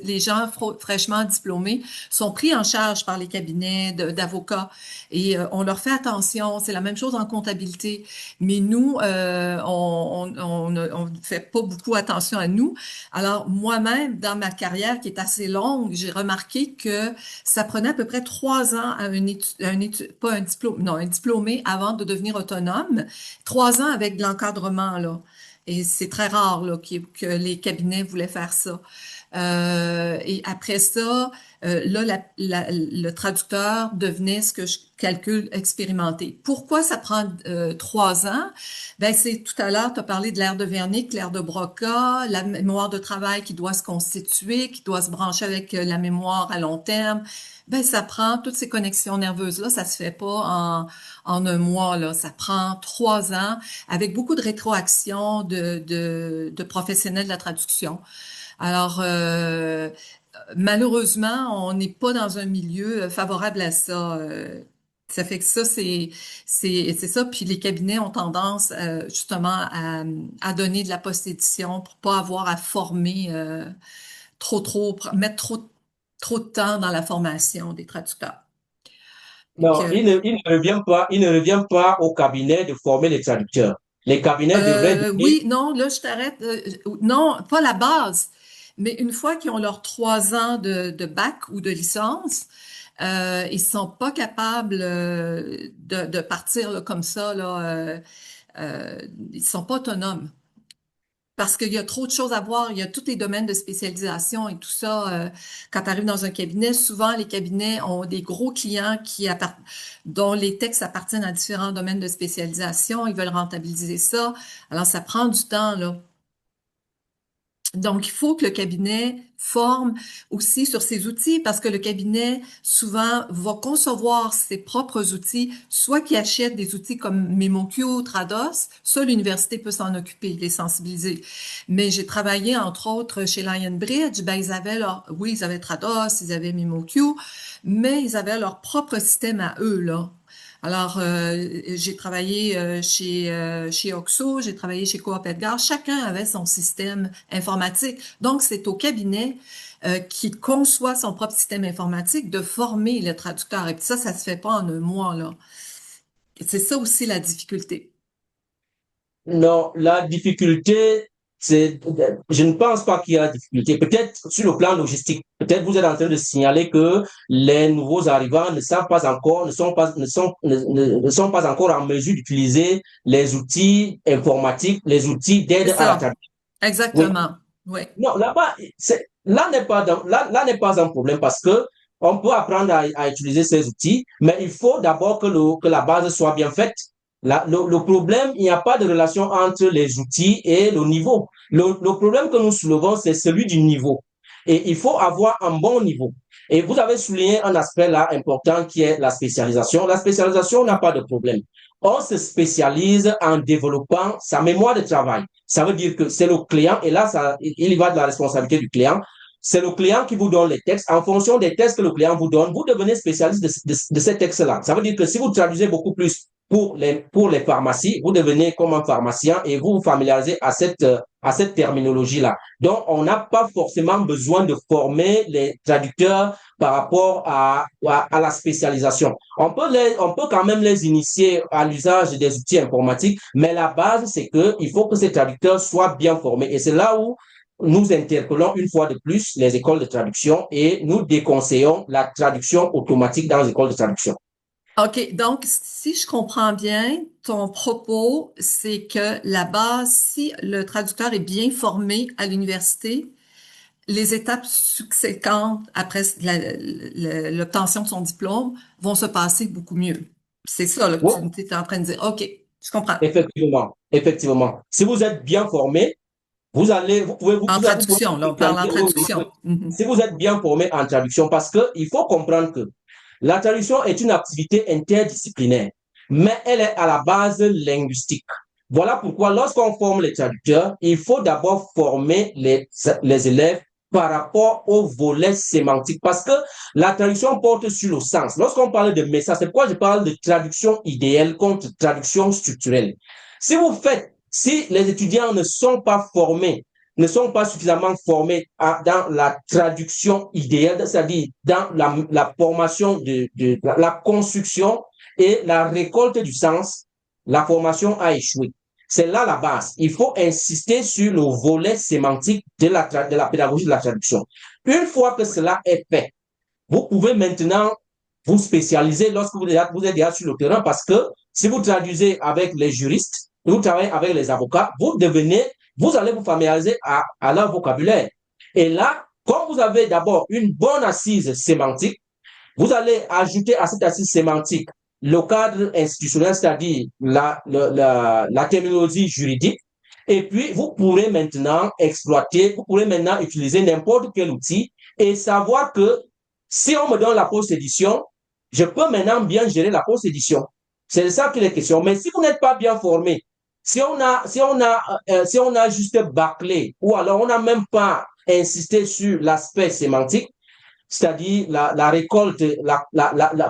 les gens fraîchement diplômés sont pris en charge par les cabinets d'avocats et on leur fait attention. C'est la même chose en comptabilité. Mais nous, on ne fait pas beaucoup attention à nous. Alors, moi-même, dans ma carrière qui est assez longue, j'ai remarqué que ça prenait à peu près 3 ans à pas un diplôme, non, un diplômé avant de devenir autonome. 3 ans avec de l'encadrement, là. Et c'est très rare, là, que les cabinets voulaient faire ça. Et après ça, là, le traducteur devenait ce que je calcule expérimenté. Pourquoi ça prend 3 ans? Ben, c'est tout à l'heure, tu as parlé de l'aire de Wernicke, l'aire de Broca, la mémoire de travail qui doit se constituer, qui doit se brancher avec la mémoire à long terme. Ben, ça prend toutes ces connexions nerveuses-là, ça se fait pas en un mois, là. Ça prend 3 ans avec beaucoup de rétroaction de professionnels de la traduction. Alors, malheureusement, on n'est pas dans un milieu favorable à ça. Ça fait que ça, c'est ça. Puis les cabinets ont tendance justement à donner de la post-édition pour pas avoir à former mettre trop de temps dans la formation des traducteurs. Non, il ne revient pas au cabinet de former les traducteurs. Les cabinets devraient donner. Oui, non, là, je t'arrête. Non, pas la base. Mais une fois qu'ils ont leurs 3 ans de bac ou de licence, ils sont pas capables de partir là, comme ça. Là, ils sont pas autonomes. Parce qu'il y a trop de choses à voir, il y a tous les domaines de spécialisation et tout ça. Quand tu arrives dans un cabinet, souvent les cabinets ont des gros clients dont les textes appartiennent à différents domaines de spécialisation. Ils veulent rentabiliser ça. Alors, ça prend du temps, là. Donc, il faut que le cabinet forme aussi sur ses outils parce que le cabinet, souvent, va concevoir ses propres outils, soit qu'il achète des outils comme MemoQ, Trados. Ça, l'université peut s'en occuper, les sensibiliser. Mais j'ai travaillé, entre autres, chez Lionbridge. Ben, ils avaient Trados, ils avaient MemoQ, mais ils avaient leur propre système à eux, là. Alors, j'ai travaillé chez Oxo, j'ai travaillé chez Coop Edgar. Chacun avait son système informatique. Donc, c'est au cabinet qui conçoit son propre système informatique de former le traducteur. Et puis ça se fait pas en un mois, là. C'est ça aussi la difficulté. Non, la difficulté, je ne pense pas qu'il y a difficulté. Peut-être sur le plan logistique. Peut-être vous êtes en train de signaler que les nouveaux arrivants ne savent pas encore, ne sont pas encore en mesure d'utiliser les outils informatiques, les outils C'est d'aide à la ça. traduction. Oui. Exactement. Oui. Non, là-bas, là n'est pas un problème parce que on peut apprendre à utiliser ces outils, mais il faut d'abord que la base soit bien faite. Le problème, il n'y a pas de relation entre les outils et le niveau. Le problème que nous soulevons, c'est celui du niveau. Et il faut avoir un bon niveau. Et vous avez souligné un aspect là important qui est la spécialisation. La spécialisation n'a pas de problème. on se spécialise en développant sa mémoire de travail. Ça veut dire que c'est le client, et là, il y va de la responsabilité du client. C'est le client qui vous donne les textes. En fonction des textes que le client vous donne, vous devenez spécialiste de ces textes-là. Ça veut dire que si vous traduisez beaucoup plus pour les pharmacies, vous devenez comme un pharmacien et vous vous familiarisez à cette terminologie-là. Donc, on n'a pas forcément besoin de former les traducteurs par rapport à la spécialisation. On peut quand même les initier à l'usage des outils informatiques, mais la base, c'est qu'il faut que ces traducteurs soient bien formés. Et c'est là où nous interpellons une fois de plus les écoles de traduction et nous déconseillons la traduction automatique dans les écoles de traduction. OK, donc si je comprends bien, ton propos, c'est que la base, si le traducteur est bien formé à l'université, les étapes subséquentes après l'obtention de son diplôme vont se passer beaucoup mieux. C'est ça là, que Oui, tu es en train de dire. OK, je comprends. effectivement, effectivement. Si vous êtes bien formé, En vous pouvez traduction, là, on parle en spécialiser, oui, oui, oui. traduction. Mhm. Si vous êtes bien formé en traduction, parce que il faut comprendre que la traduction est une activité interdisciplinaire, mais elle est à la base linguistique. Voilà pourquoi lorsqu'on forme les traducteurs, il faut d'abord former les élèves par rapport au volet sémantique, parce que la traduction porte sur le sens. Lorsqu'on parle de message, c'est pourquoi je parle de traduction idéale contre traduction structurelle. Si les étudiants ne sont pas formés, ne sont pas suffisamment formés dans la traduction idéale, c'est-à-dire dans la formation de la construction et la récolte du sens, la formation a échoué. C'est là la base. Il faut insister sur le volet sémantique de la pédagogie de la traduction. Une fois que cela est fait, vous pouvez maintenant vous spécialiser lorsque vous êtes déjà sur le terrain, parce que si vous traduisez avec les juristes, vous travaillez avec les avocats, vous allez vous familiariser à leur vocabulaire. Et là, comme vous avez d'abord une bonne assise sémantique, vous allez ajouter à cette assise sémantique le cadre institutionnel, c'est-à-dire la terminologie juridique. Et puis, vous pourrez maintenant utiliser n'importe quel outil et savoir que si on me donne la post-édition, je peux maintenant bien gérer la post-édition. C'est ça qu'il est question. Mais si vous n'êtes pas bien formé, si on a juste bâclé, ou alors on n'a même pas insisté sur l'aspect sémantique, c'est-à-dire la récolte,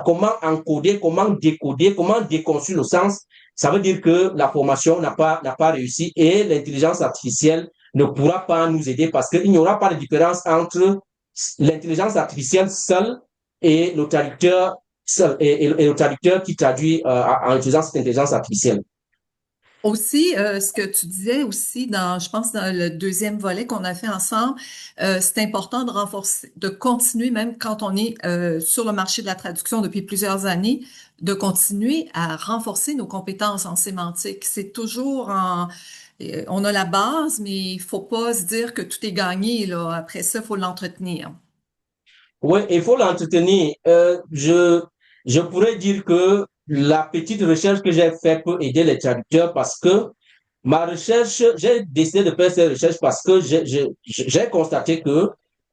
comment encoder, comment décoder, comment déconstruire le sens, ça veut dire que la formation n'a pas réussi et l'intelligence artificielle ne pourra pas nous aider parce qu'il n'y aura pas de différence entre l'intelligence artificielle seule et le traducteur seul, et le traducteur qui traduit en utilisant cette intelligence artificielle. Aussi, ce que tu disais aussi je pense dans le deuxième volet qu'on a fait ensemble, c'est important de renforcer, de continuer même quand on est sur le marché de la traduction depuis plusieurs années, de continuer à renforcer nos compétences en sémantique. C'est toujours on a la base, mais il faut pas se dire que tout est gagné là. Après ça, il faut l'entretenir. Oui, il faut l'entretenir. Je pourrais dire que la petite recherche que j'ai faite peut aider les traducteurs parce que ma recherche, j'ai décidé de faire cette recherche parce que j'ai constaté que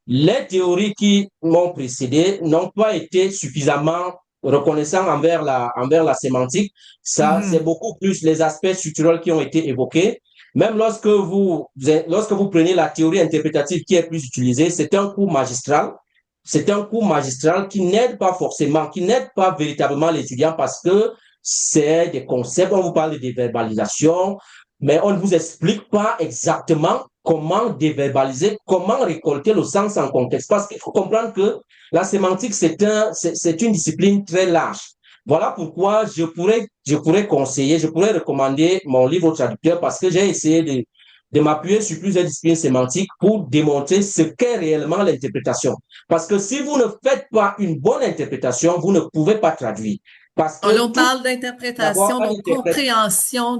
les théories qui m'ont précédé n'ont pas été suffisamment reconnaissants envers la sémantique. Ça, c'est Mhm. beaucoup plus les aspects structurels qui ont été évoqués. Même lorsque vous prenez la théorie interprétative qui est plus utilisée, c'est un cours magistral. C'est un cours magistral qui n'aide pas forcément, qui n'aide pas véritablement les étudiants parce que c'est des concepts, on vous parle de déverbalisation, mais on ne vous explique pas exactement comment déverbaliser, comment récolter le sens en contexte. Parce qu'il faut comprendre que la sémantique, c'est une discipline très large. Voilà pourquoi je pourrais conseiller, je pourrais recommander mon livre au traducteur parce que j'ai essayé de m'appuyer sur plusieurs disciplines sémantiques pour démontrer ce qu'est réellement l'interprétation. Parce que si vous ne faites pas une bonne interprétation, vous ne pouvez pas traduire. Parce que On parle d'interprétation, d'abord, un donc interprète. compréhension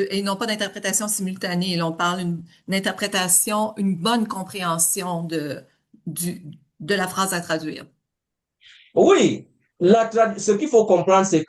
et non pas d'interprétation simultanée. Là, on parle une interprétation, une bonne compréhension du, de la phrase à traduire. Oui, ce qu'il faut comprendre, c'est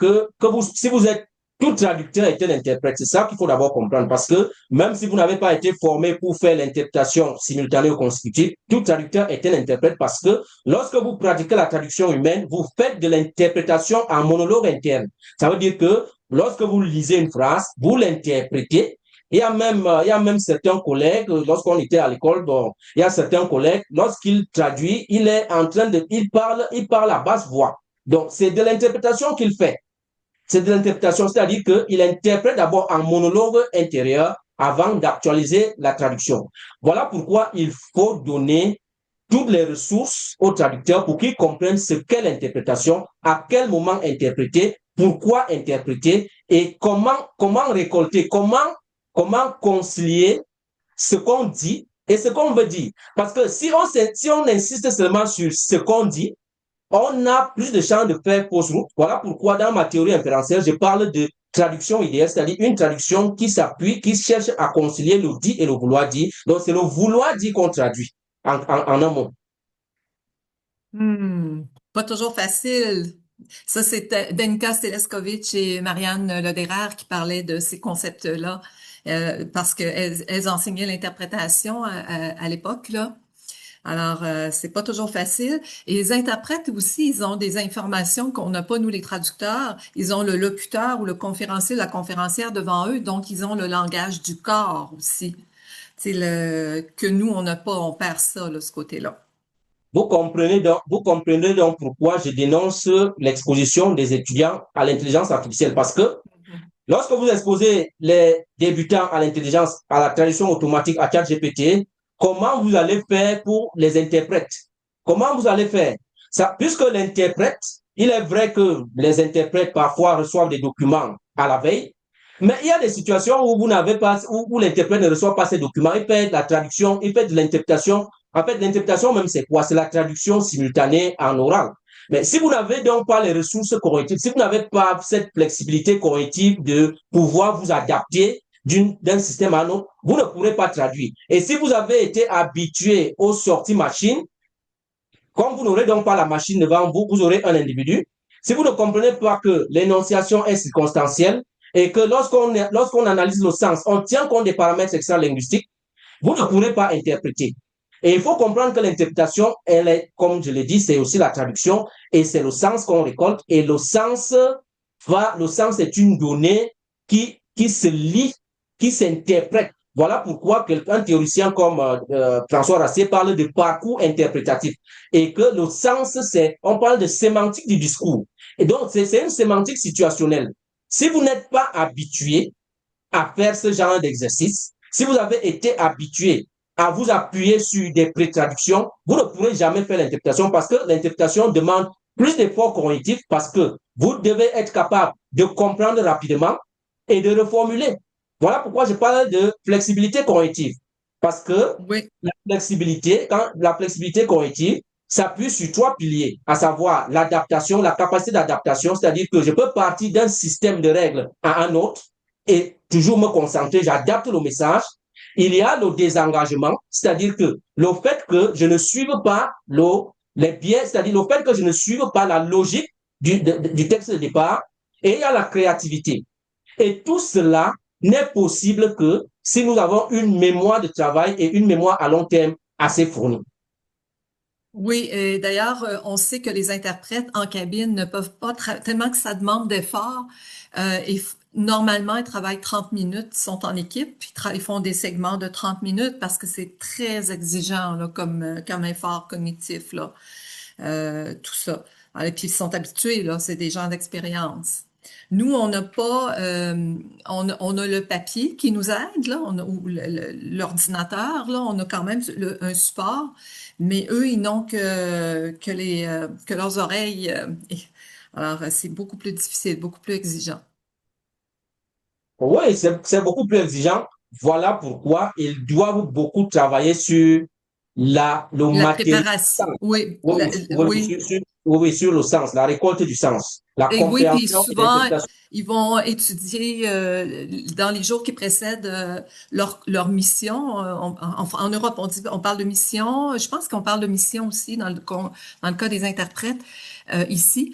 si vous êtes tout traducteur est un interprète, c'est ça qu'il faut d'abord comprendre, parce que même si vous n'avez pas été formé pour faire l'interprétation simultanée ou consécutive, tout traducteur est un interprète parce que lorsque vous pratiquez la traduction humaine, vous faites de l'interprétation en monologue interne. Ça veut dire que lorsque vous lisez une phrase, vous l'interprétez. Il y a même certains collègues, lorsqu'on était à l'école, bon, il y a certains collègues, lorsqu'il traduit, il est en train de, il parle à basse voix. Donc, c'est de l'interprétation qu'il fait. C'est de l'interprétation, c'est-à-dire qu'il interprète d'abord en monologue intérieur avant d'actualiser la traduction. Voilà pourquoi il faut donner toutes les ressources aux traducteurs pour qu'ils comprennent ce qu'est l'interprétation, à quel moment interpréter, pourquoi interpréter et comment récolter, comment concilier ce qu'on dit et ce qu'on veut dire. Parce que si on insiste seulement sur ce qu'on dit, on a plus de chances de faire fausse route. Voilà pourquoi dans ma théorie inférentielle, je parle de traduction idéale, c'est-à-dire une traduction qui s'appuie, qui cherche à concilier le dit et le vouloir dire. Donc, c'est le vouloir dire qu'on traduit en un mot. Hmm. Pas toujours facile. Ça, c'était Denika Steleskovic et Marianne Lederer qui parlaient de ces concepts-là, parce qu'elles enseignaient l'interprétation à l'époque, là. Alors, c'est pas toujours facile. Et les interprètes aussi, ils ont des informations qu'on n'a pas, nous, les traducteurs. Ils ont le locuteur ou le conférencier, la conférencière devant eux, donc ils ont le langage du corps aussi. C'est que nous, on n'a pas, on perd ça, là, ce côté-là. Vous comprenez donc pourquoi je dénonce l'exposition des étudiants à l'intelligence artificielle. Parce que lorsque vous exposez les débutants à l'intelligence, à la traduction automatique, à ChatGPT, comment vous allez faire pour les interprètes? Comment vous allez faire? Ça, puisque l'interprète, il est vrai que les interprètes parfois reçoivent des documents à la veille, mais il y a des situations où vous n'avez pas, où l'interprète ne reçoit pas ces documents. Il fait de la traduction, il fait de l'interprétation. En fait, l'interprétation même, c'est quoi? C'est la traduction simultanée en oral. Mais si vous n'avez donc pas les ressources cognitives, si vous n'avez pas cette flexibilité cognitive de pouvoir vous adapter d'un système à un autre, vous ne pourrez pas traduire. Et si vous avez été habitué aux sorties machines, comme vous n'aurez donc pas la machine devant vous, vous aurez un individu. Si vous ne comprenez pas que l'énonciation est circonstancielle et que lorsqu'on analyse le sens, on tient compte des paramètres extra-linguistiques, vous ne pourrez pas interpréter. Et il faut comprendre que l'interprétation, elle est, comme je l'ai dit, c'est aussi la traduction et c'est le sens qu'on récolte. Et le sens est une donnée qui se lit, qui s'interprète. Voilà pourquoi un théoricien comme François Rassier parle de parcours interprétatif et que le sens, on parle de sémantique du discours. Et donc, c'est une sémantique situationnelle. Si vous n'êtes pas habitué à faire ce genre d'exercice, si vous avez été habitué à vous appuyer sur des pré-traductions, vous ne pourrez jamais faire l'interprétation parce que l'interprétation demande plus d'efforts cognitifs parce que vous devez être capable de comprendre rapidement et de reformuler. Voilà pourquoi je parle de flexibilité cognitive. Parce que Oui. la flexibilité cognitive s'appuie sur trois piliers, à savoir l'adaptation, la capacité d'adaptation, c'est-à-dire que je peux partir d'un système de règles à un autre et toujours me concentrer, j'adapte le message. Il y a le désengagement, c'est-à-dire que le fait que je ne suive pas les biais, c'est-à-dire le fait que je ne suive pas la logique du texte de départ, et il y a la créativité. Et tout cela n'est possible que si nous avons une mémoire de travail et une mémoire à long terme assez fournie. Oui, et d'ailleurs, on sait que les interprètes en cabine ne peuvent pas, tellement que ça demande d'efforts. Normalement, ils travaillent 30 minutes, ils sont en équipe, puis ils font des segments de 30 minutes parce que c'est très exigeant là, comme effort cognitif, là, tout ça. Et puis ils sont habitués, là, c'est des gens d'expérience. Nous, on n'a pas, on a le papier qui nous aide, là, ou l'ordinateur, là, on a quand même un support, mais eux, ils n'ont que leurs oreilles. Alors, c'est beaucoup plus difficile, beaucoup plus exigeant. Oui, c'est beaucoup plus exigeant. Voilà pourquoi ils doivent beaucoup travailler sur le La matériel. préparation, oui, Oui, oui. oui, sur le sens, la récolte du sens, la Et oui, puis compréhension et souvent, l'interprétation. ils vont étudier dans les jours qui précèdent leur mission. En Europe, on parle de mission. Je pense qu'on parle de mission aussi dans le cas des interprètes ici.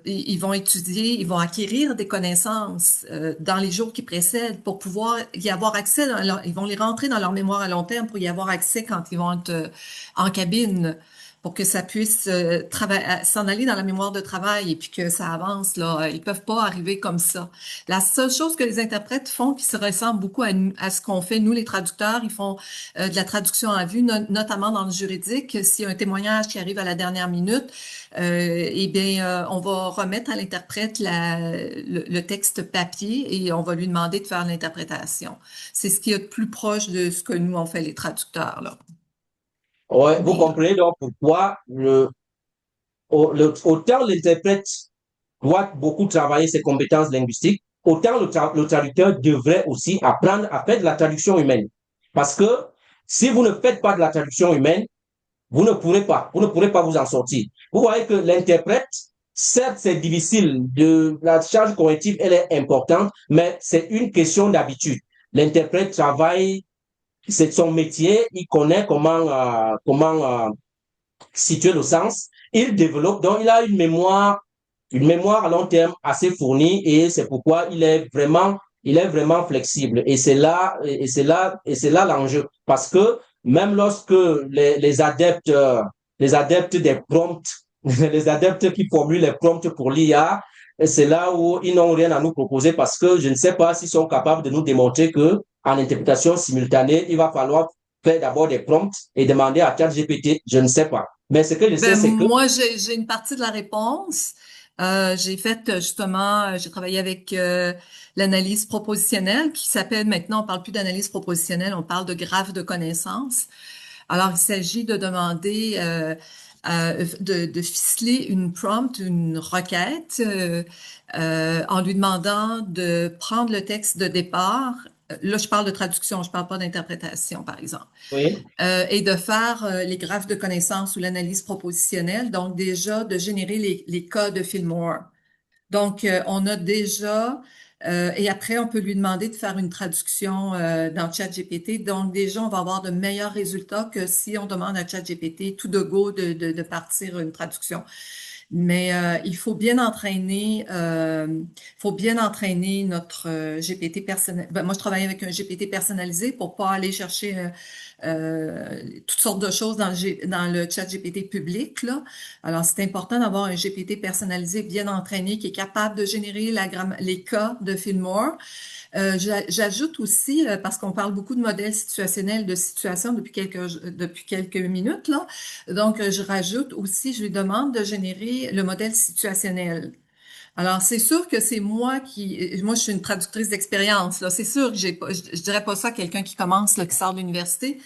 Ils vont étudier, ils vont acquérir des connaissances dans les jours qui précèdent pour pouvoir y avoir accès. Ils vont les rentrer dans leur mémoire à long terme pour y avoir accès quand ils vont être en cabine pour que ça puisse s'en aller dans la mémoire de travail et puis que ça avance là. Ils peuvent pas arriver comme ça. La seule chose que les interprètes font qui se ressemble beaucoup à ce qu'on fait nous les traducteurs, ils font de la traduction à vue, notamment dans le juridique. S'il y a un témoignage qui arrive à la dernière minute, eh bien, on va remettre à l'interprète le texte papier et on va lui demander de faire l'interprétation. C'est ce qui est le plus proche de ce que nous on fait les traducteurs là. Ouais, vous Mais comprenez donc pourquoi autant l'interprète doit beaucoup travailler ses compétences linguistiques, autant le traducteur devrait aussi apprendre à faire de la traduction humaine. Parce que si vous ne faites pas de la traduction humaine, vous ne pourrez pas vous en sortir. Vous voyez que l'interprète, certes, c'est difficile, la charge cognitive, elle est importante, mais c'est une question d'habitude. L'interprète travaille, c'est son métier, il connaît comment situer le sens, il développe, donc il a une mémoire à long terme assez fournie et c'est pourquoi il est vraiment flexible. Et c'est là l'enjeu. Parce que même lorsque les adeptes des prompts, les adeptes qui formulent les prompts pour l'IA, c'est là où ils n'ont rien à nous proposer parce que je ne sais pas s'ils sont capables de nous démontrer que en interprétation simultanée, il va falloir faire d'abord des prompts et demander à ChatGPT, je ne sais pas. Mais ce que je sais, ben c'est que moi j'ai une partie de la réponse. J'ai fait justement, j'ai travaillé avec l'analyse propositionnelle qui s'appelle maintenant, on parle plus d'analyse propositionnelle, on parle de graphe de connaissances. Alors il s'agit de demander de ficeler une prompt, une requête, en lui demandant de prendre le texte de départ. Là, je parle de traduction, je parle pas d'interprétation, par exemple. oui, Et de faire les graphes de connaissances ou l'analyse propositionnelle, donc déjà de générer les cas de Fillmore. Donc, on a déjà, et après, on peut lui demander de faire une traduction dans ChatGPT. Donc, déjà, on va avoir de meilleurs résultats que si on demande à ChatGPT tout de go de partir une traduction. Mais faut bien entraîner notre GPT personnel. Ben, moi, je travaille avec un GPT personnalisé pour pas aller chercher toutes sortes de choses dans le chat GPT public, là. Alors, c'est important d'avoir un GPT personnalisé bien entraîné qui est capable de générer les cas de Fillmore. J'ajoute aussi, parce qu'on parle beaucoup de modèles situationnels, de situation depuis quelques minutes, là. Donc, je rajoute aussi, je lui demande de générer le modèle situationnel. Alors, c'est sûr que c'est moi je suis une traductrice d'expérience, là. C'est sûr que je dirais pas ça à quelqu'un qui commence, là, qui sort de l'université,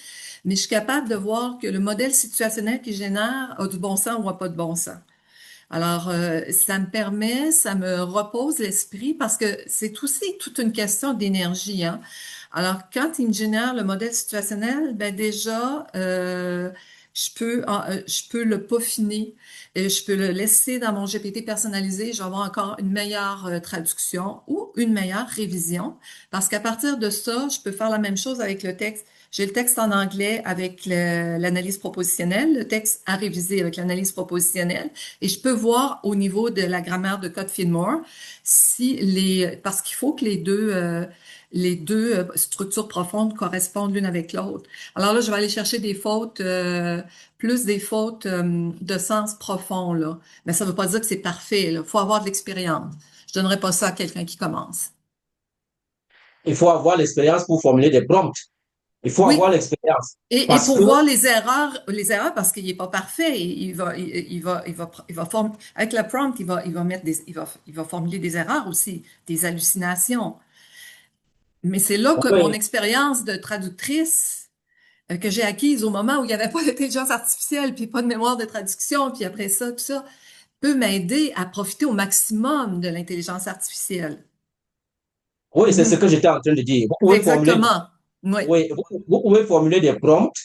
mais je suis capable de voir que le modèle situationnel qu'il génère a du bon sens ou a pas de bon sens. Alors, ça me repose l'esprit parce que c'est aussi toute une question d'énergie, hein. Alors, quand il me génère le modèle situationnel, ben déjà, je peux le peaufiner et je peux le laisser dans mon GPT personnalisé. Je vais avoir encore une meilleure traduction ou une meilleure révision parce qu'à partir de ça, je peux faire la même chose avec le texte. J'ai le texte en anglais avec l'analyse propositionnelle, le texte à réviser avec l'analyse propositionnelle, et je peux voir au niveau de la grammaire de Code Fillmore parce qu'il faut que les deux structures profondes correspondent l'une avec l'autre. Alors là, je vais aller chercher des fautes, plus des fautes de sens profond là. Mais ça veut pas dire que c'est parfait. Là, faut avoir de l'expérience. Je donnerais pas ça à quelqu'un qui commence. il faut avoir l'expérience pour formuler des prompts. Il faut avoir Oui, l'expérience. et Parce pour que, voir les erreurs parce qu'il est pas parfait, il va former avec la prompt, il va formuler des erreurs aussi, des hallucinations. Mais c'est là que mon oui, expérience de traductrice que j'ai acquise au moment où il n'y avait pas d'intelligence artificielle, puis pas de mémoire de traduction, puis après ça, tout ça, peut m'aider à profiter au maximum de l'intelligence artificielle. oui, c'est ce Mhm. que j'étais en train de dire. Exactement. Oui. Oui, vous pouvez formuler des prompts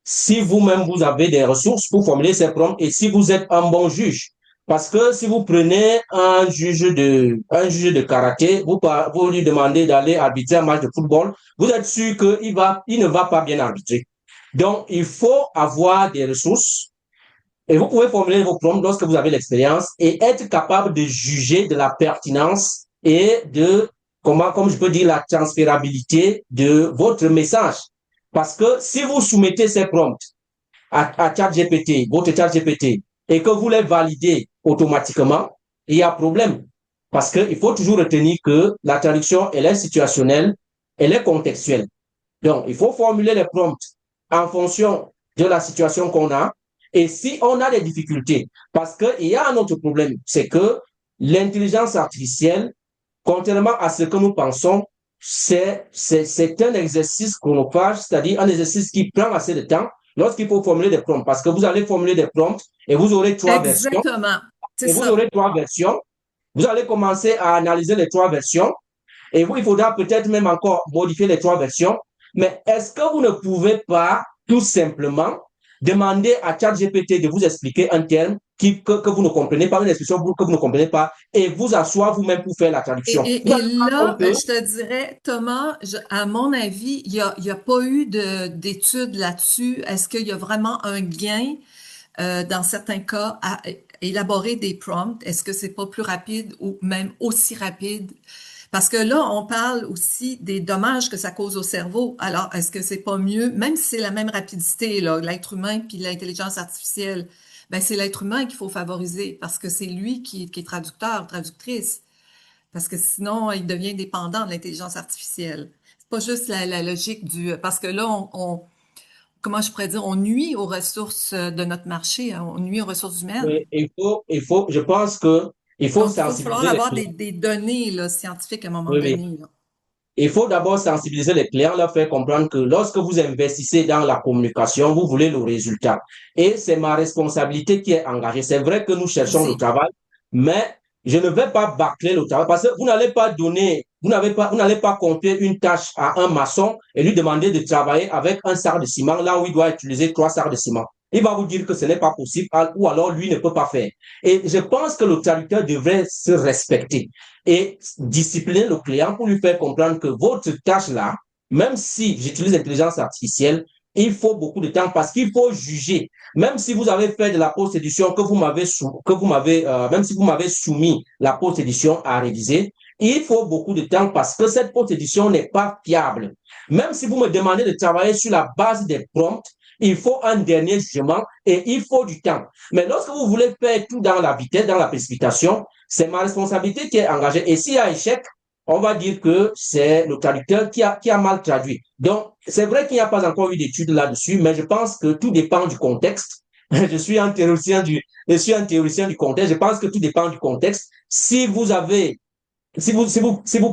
si vous-même vous avez des ressources pour formuler ces prompts et si vous êtes un bon juge. Parce que si vous prenez un juge de karaté, vous lui demandez d'aller arbitrer un match de football, vous êtes sûr il ne va pas bien arbitrer. Donc, il faut avoir des ressources et vous pouvez formuler vos prompts lorsque vous avez l'expérience et être capable de juger de la pertinence et de comme je peux dire, la transférabilité de votre message. Parce que si vous soumettez ces prompts à ChatGPT, votre ChatGPT, et que vous les validez automatiquement, il y a problème. Parce qu'il faut toujours retenir que la traduction, elle est situationnelle, elle est contextuelle. Donc, il faut formuler les prompts en fonction de la situation qu'on a. Et si on a des difficultés, parce qu'il y a un autre problème, c'est que l'intelligence artificielle, contrairement à ce que nous pensons, c'est un exercice chronophage, c'est-à-dire un exercice qui prend assez de temps lorsqu'il faut formuler des prompts. Parce que vous allez formuler des prompts et vous aurez trois versions. Exactement. C'est Et vous ça. aurez trois versions. Vous allez commencer à analyser les trois versions. Et vous, il faudra peut-être même encore modifier les trois versions. Mais est-ce que vous ne pouvez pas tout simplement demander à ChatGPT de vous expliquer un terme que vous ne comprenez pas, une expression que vous ne comprenez pas, et vous asseoir vous-même pour faire la traduction? Vous Et allez voir là, que je te dirais, Thomas, à mon avis, il y a pas eu d'études là-dessus. Est-ce qu'il y a vraiment un gain, dans certains cas, à élaborer des prompts? Est-ce que c'est pas plus rapide ou même aussi rapide? Parce que là, on parle aussi des dommages que ça cause au cerveau. Alors, est-ce que c'est pas mieux, même si c'est la même rapidité, là, l'être humain puis l'intelligence artificielle, ben c'est l'être humain qu'il faut favoriser parce que c'est lui qui est traducteur, traductrice. Parce que sinon, il devient dépendant de l'intelligence artificielle. C'est pas juste la logique parce que là, comment je pourrais dire, on nuit aux ressources de notre marché, hein, on nuit aux ressources humaines. oui, je pense que il faut Donc, il faut falloir sensibiliser les avoir clients. des données là, scientifiques à un moment Oui, oui. donné, là. Il faut d'abord sensibiliser les clients, leur faire comprendre que lorsque vous investissez dans la communication, vous voulez le résultat. Et c'est ma responsabilité qui est engagée. C'est vrai que nous cherchons le Aussi. travail, mais je ne vais pas bâcler le travail parce que vous n'allez pas donner, vous n'allez pas confier une tâche à un maçon et lui demander de travailler avec un sac de ciment là où il doit utiliser 3 sacs de ciment. Il va vous dire que ce n'est pas possible ou alors lui ne peut pas faire. Et je pense que le traducteur devrait se respecter et discipliner le client pour lui faire comprendre que votre tâche-là, même si j'utilise l'intelligence artificielle, il faut beaucoup de temps parce qu'il faut juger. Même si vous avez fait de la post-édition, même si vous m'avez soumis la post-édition à réviser, il faut beaucoup de temps parce que cette post-édition n'est pas fiable. Même si vous me demandez de travailler sur la base des prompts, il faut un dernier jugement et il faut du temps. Mais lorsque vous voulez faire tout dans la vitesse, dans la précipitation, c'est ma responsabilité qui est engagée. Et s'il y a échec, on va dire que c'est le traducteur qui a mal traduit. Donc, c'est vrai qu'il n'y a pas encore eu d'études là-dessus, mais je pense que tout dépend du contexte. Je suis un théoricien du contexte. Je pense que tout dépend du contexte. Si vous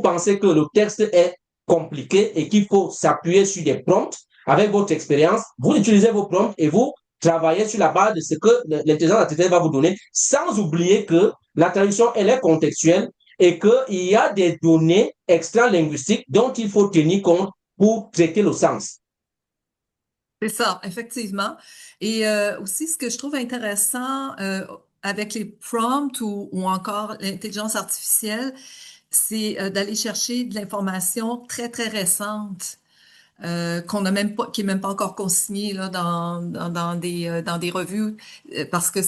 pensez que le texte est compliqué et qu'il faut s'appuyer sur des prompts, avec votre expérience, vous utilisez vos prompts et vous travaillez sur la base de ce que l'intelligence artificielle va vous donner, sans oublier que la traduction, elle est contextuelle et qu'il y a des données extra-linguistiques dont il faut tenir compte pour traiter le sens. C'est ça, effectivement. Et aussi, ce que je trouve intéressant avec les prompts ou encore l'intelligence artificielle, c'est d'aller chercher de l'information très, très récente. Qu'on n'a même pas, qui est même pas encore consigné là dans des revues, parce que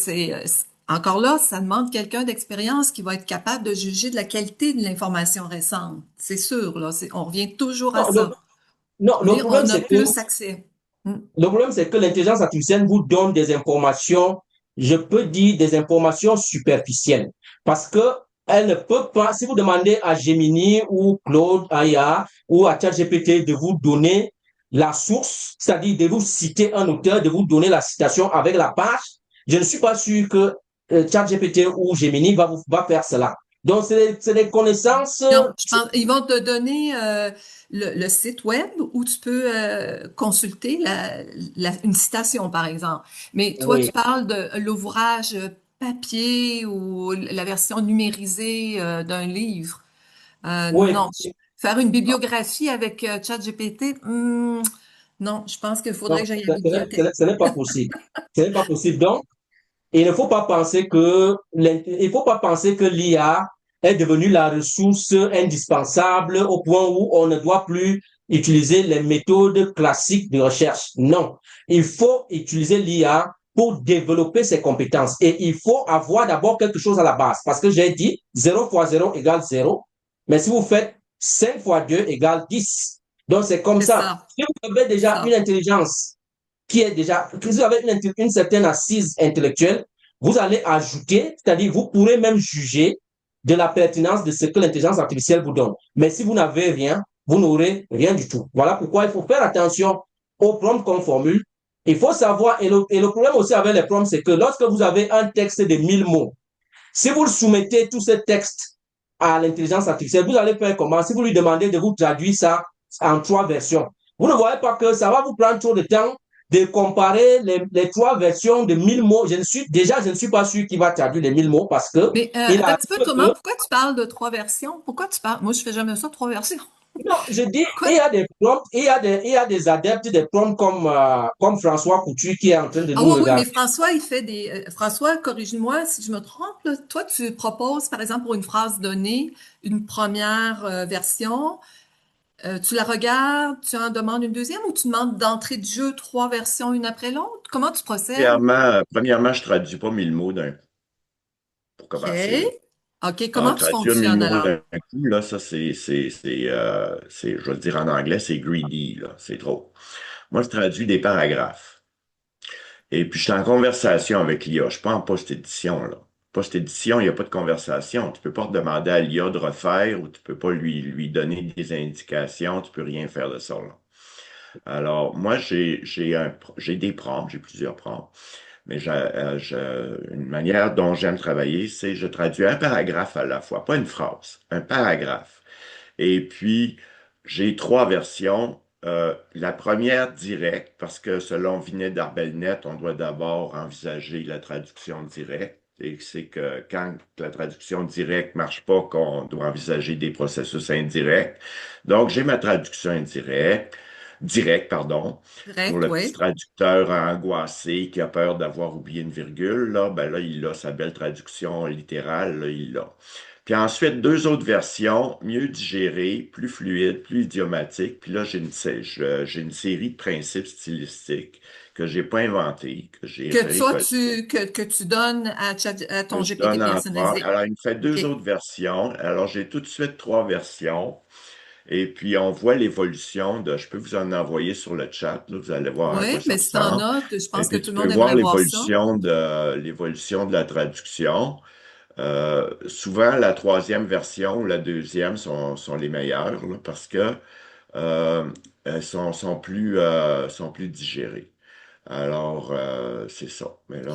encore là, ça demande quelqu'un d'expérience qui va être capable de juger de la qualité de l'information récente. C'est sûr, là, on revient toujours à Non, ça. non, Mais on a plus accès. Mm. le problème, c'est que l'intelligence artificielle vous donne des informations, je peux dire des informations superficielles. Parce que elle ne peut pas, si vous demandez à Gemini ou Claude Aya ou à ChatGPT de vous donner la source, c'est-à-dire de vous citer un auteur, de vous donner la citation avec la page, je ne suis pas sûr que ChatGPT ou Gemini va faire cela. Donc, c'est des connaissances. Non, je pense, ils vont te donner le site web où tu peux consulter une citation, par exemple. Mais toi, tu Oui, parles de l'ouvrage papier ou la version numérisée d'un livre. oui. Non, faire une bibliographie avec ChatGPT, non, je pense qu'il faudrait Non, que j'aille à la bibliothèque. ce n'est pas possible. Ce n'est pas possible. Donc, il ne faut pas penser il faut pas penser que l'IA est devenue la ressource indispensable au point où on ne doit plus utiliser les méthodes classiques de recherche. Non, il faut utiliser l'IA pour développer ses compétences. Et il faut avoir d'abord quelque chose à la base. Parce que j'ai dit 0 fois 0 égale 0. Mais si vous faites 5 fois 2 égale 10. Donc, c'est comme C'est ça. ça, Si vous avez c'est déjà une ça. intelligence que vous avez une certaine assise intellectuelle, vous allez ajouter, c'est-à-dire vous pourrez même juger de la pertinence de ce que l'intelligence artificielle vous donne. Mais si vous n'avez rien, vous n'aurez rien du tout. Voilà pourquoi il faut faire attention aux prompts qu'on formule. Il faut savoir, et le problème aussi avec les prompts, c'est que lorsque vous avez un texte de 1000 mots, si vous le soumettez tout ce texte à l'intelligence artificielle, vous allez faire comment? Si vous lui demandez de vous traduire ça en 3 versions, vous ne voyez pas que ça va vous prendre trop de temps de comparer les 3 versions de 1000 mots. Je ne suis pas sûr qu'il va traduire les 1000 mots parce que Mais il attends un a petit peu, Thomas, pourquoi tu parles de 3 versions? Pourquoi tu parles? Moi, je fais jamais ça, 3 versions. non, je dis, Pourquoi? il y a des prompts, il y a des adeptes des prompts comme François Couture qui est en train de Ah nous oui, oui, mais regarder. François, il fait des... François, corrige-moi si je me trompe, là. Toi, tu proposes, par exemple, pour une phrase donnée, une première version, tu la regardes, tu en demandes une deuxième ou tu demandes d'entrée de jeu 3 versions une après l'autre? Comment tu procèdes? Premièrement, je traduis pas 1000 mots pour OK. commencer, là. OK, comment Alors, tu traduire 1000 fonctionnes mots alors? d'un coup, là, ça, je vais le dire en anglais, c'est greedy, là. C'est trop. Moi, je traduis des paragraphes. Et puis, je suis en conversation avec l'IA. Je suis pas en post-édition, là. Post-édition, il n'y a pas de conversation. Tu peux pas demander à l'IA de refaire ou tu peux pas lui donner des indications. Tu peux rien faire de ça, là. Alors, moi, j'ai des prompts, j'ai plusieurs prompts. Mais une manière dont j'aime travailler, c'est je traduis un paragraphe à la fois, pas une phrase, un paragraphe. Et puis, j'ai 3 versions. La première directe, parce que selon Vinet d'Arbelnet, on doit d'abord envisager la traduction directe. Et c'est que quand la traduction directe marche pas, qu'on doit envisager des processus indirects. Donc, j'ai ma traduction directe, pardon. Pour Direct, le petit oui. traducteur angoissé qui a peur d'avoir oublié une virgule, là, ben là, il a sa belle traduction littérale, là, il l'a. Puis ensuite, 2 autres versions, mieux digérées, plus fluides, plus idiomatiques. Puis là, j'ai une série de principes stylistiques que j'ai pas inventés, que j'ai Que toi, récoltés, que tu donnes à que ton je GPT donne en part. personnalisé. Alors, il me fait OK. 2 autres versions. Alors, j'ai tout de suite 3 versions. Et puis, on voit l'évolution je peux vous en envoyer sur le chat, là, vous allez voir à Oui, quoi ça mais si t'en ressemble. as, je Et pense que puis, tout tu le peux monde voir aimerait voir ça. l'évolution de la traduction. Souvent, la troisième version ou la deuxième sont les meilleures là, parce que euh, elles sont plus digérées. Alors, c'est ça. Mais là,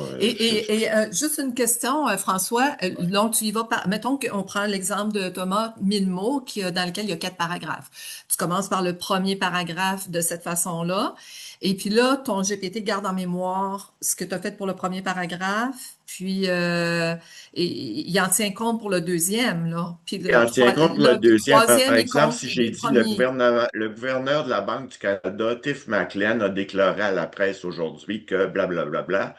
Juste une question, François. Donc, tu y vas par, mettons qu'on prend l'exemple de Thomas 1000 mots dans lequel il y a 4 paragraphes. Tu commences par le premier paragraphe de cette façon-là. Et puis là, ton GPT garde en mémoire ce que tu as fait pour le premier paragraphe. Puis, et, il en tient compte pour le deuxième, là. Puis et en tient compte pour le le deuxième. Par troisième, il exemple, compte si les j'ai deux dit premiers. le gouverneur de la Banque du Canada, Tiff Maclean, a déclaré à la presse aujourd'hui que blablabla. Bla, bla, bla.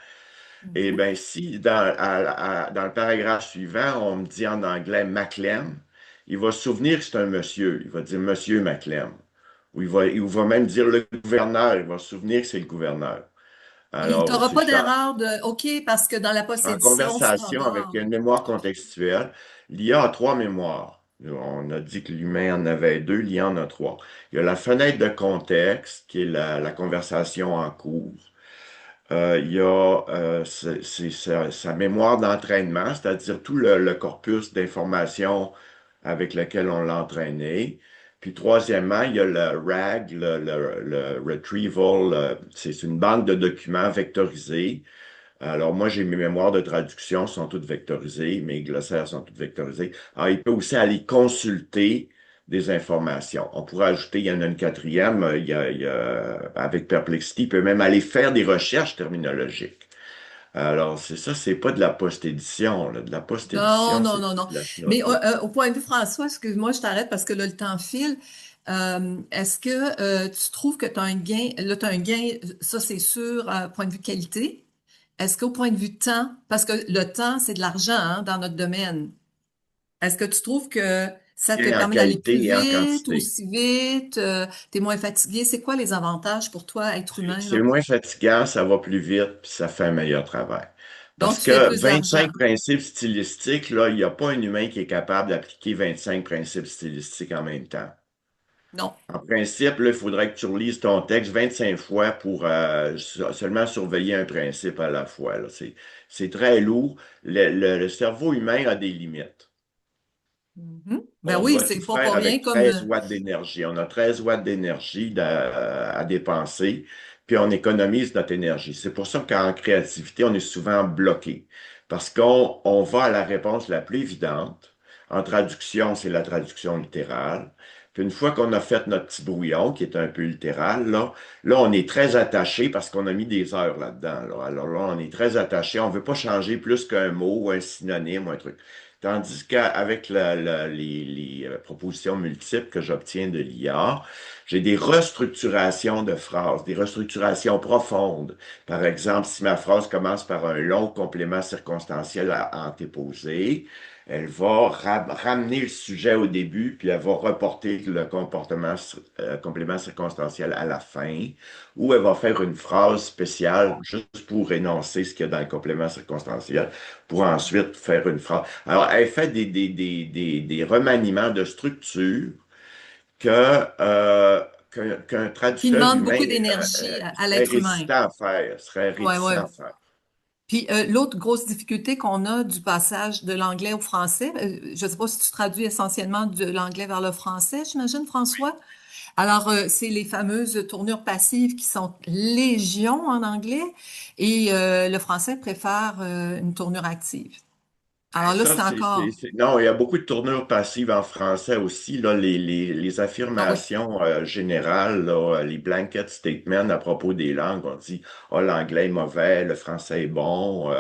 Eh Mhm. bien, si dans le paragraphe suivant, on me dit en anglais Maclean, il va se souvenir que c'est un monsieur. Il va dire Monsieur Maclean. Ou il va même dire le gouverneur. Il va se souvenir que c'est le gouverneur. Il Alors, t'aura pas d'erreur de OK, parce que dans la je suis en post-édition conversation avec standard. une mémoire contextuelle. L'IA a 3 mémoires. On a dit que l'humain en avait 2, l'IA en a 3. Il y a la fenêtre de contexte, qui est la conversation en cours. Il y a sa mémoire d'entraînement, c'est-à-dire tout le corpus d'informations avec lequel on l'a entraîné. Puis troisièmement, il y a le RAG, le Retrieval, c'est une banque de documents vectorisés. Alors moi, j'ai mes mémoires de traduction sont toutes vectorisées, mes glossaires sont toutes vectorisés. Alors, il peut aussi aller consulter des informations. On pourrait ajouter, il y en a une quatrième, avec Perplexity, il peut même aller faire des recherches terminologiques. Alors, c'est ça, c'est pas de la post-édition, là. De la Non, post-édition, non, c'est non, non. de la Mais chenoute. au point de vue François, excuse-moi, je t'arrête parce que là, le temps file. Est-ce que tu trouves que tu as un gain, là, tu as un gain, ça c'est sûr, point de vue qualité. Est-ce qu'au point de vue temps, parce que le temps, c'est de l'argent hein, dans notre domaine, est-ce que tu trouves que ça te Et en permet d'aller plus qualité et en vite, quantité. aussi vite, t'es moins fatigué? C'est quoi les avantages pour toi, être humain, C'est là? moins fatigant, ça va plus vite, puis ça fait un meilleur travail. Donc, Parce tu fais que plus d'argent. 25 principes stylistiques, là, il n'y a pas un humain qui est capable d'appliquer 25 principes stylistiques en même temps. Non. En principe, là, il faudrait que tu relises ton texte 25 fois pour seulement surveiller un principe à la fois, là. C'est très lourd. Le cerveau humain a des limites. Mhm. Ben On oui, doit c'est tout pas faire pour rien avec comme 13 watts d'énergie. On a 13 watts d'énergie à dépenser, puis on économise notre énergie. C'est pour ça qu'en créativité, on est souvent bloqué, parce qu'on va à la réponse la plus évidente. En traduction, c'est la traduction littérale. Puis une fois qu'on a fait notre petit brouillon, qui est un peu littéral, là, on est très attaché parce qu'on a mis des heures là-dedans, là. Alors là, on est très attaché. On veut pas changer plus qu'un mot ou un synonyme ou un truc. Tandis qu'avec les propositions multiples que j'obtiens de l'IA, j'ai des restructurations de phrases, des restructurations profondes. Par exemple, si ma phrase commence par un long complément circonstanciel à antéposer, elle va ramener le sujet au début, puis elle va reporter le complément circonstanciel à la fin, ou elle va faire une phrase spéciale juste pour énoncer ce qu'il y a dans le complément circonstanciel, pour ensuite faire une phrase. Alors, elle fait des remaniements de structure que, qu'un qui traducteur demande humain beaucoup d'énergie à serait l'être humain. résistant à faire, serait Ouais, réticent ouais. à faire. Puis l'autre grosse difficulté qu'on a du passage de l'anglais au français, je ne sais pas si tu traduis essentiellement de l'anglais vers le français, j'imagine, François. Alors, c'est les fameuses tournures passives qui sont légion en anglais et le français préfère une tournure active. Alors là, Ça, c'est encore... Non, il y a beaucoup de tournures passives en français aussi. Là, les Ah oui, affirmations générales, là, les blanket statements à propos des langues, on dit oh, l'anglais est mauvais, le français est bon,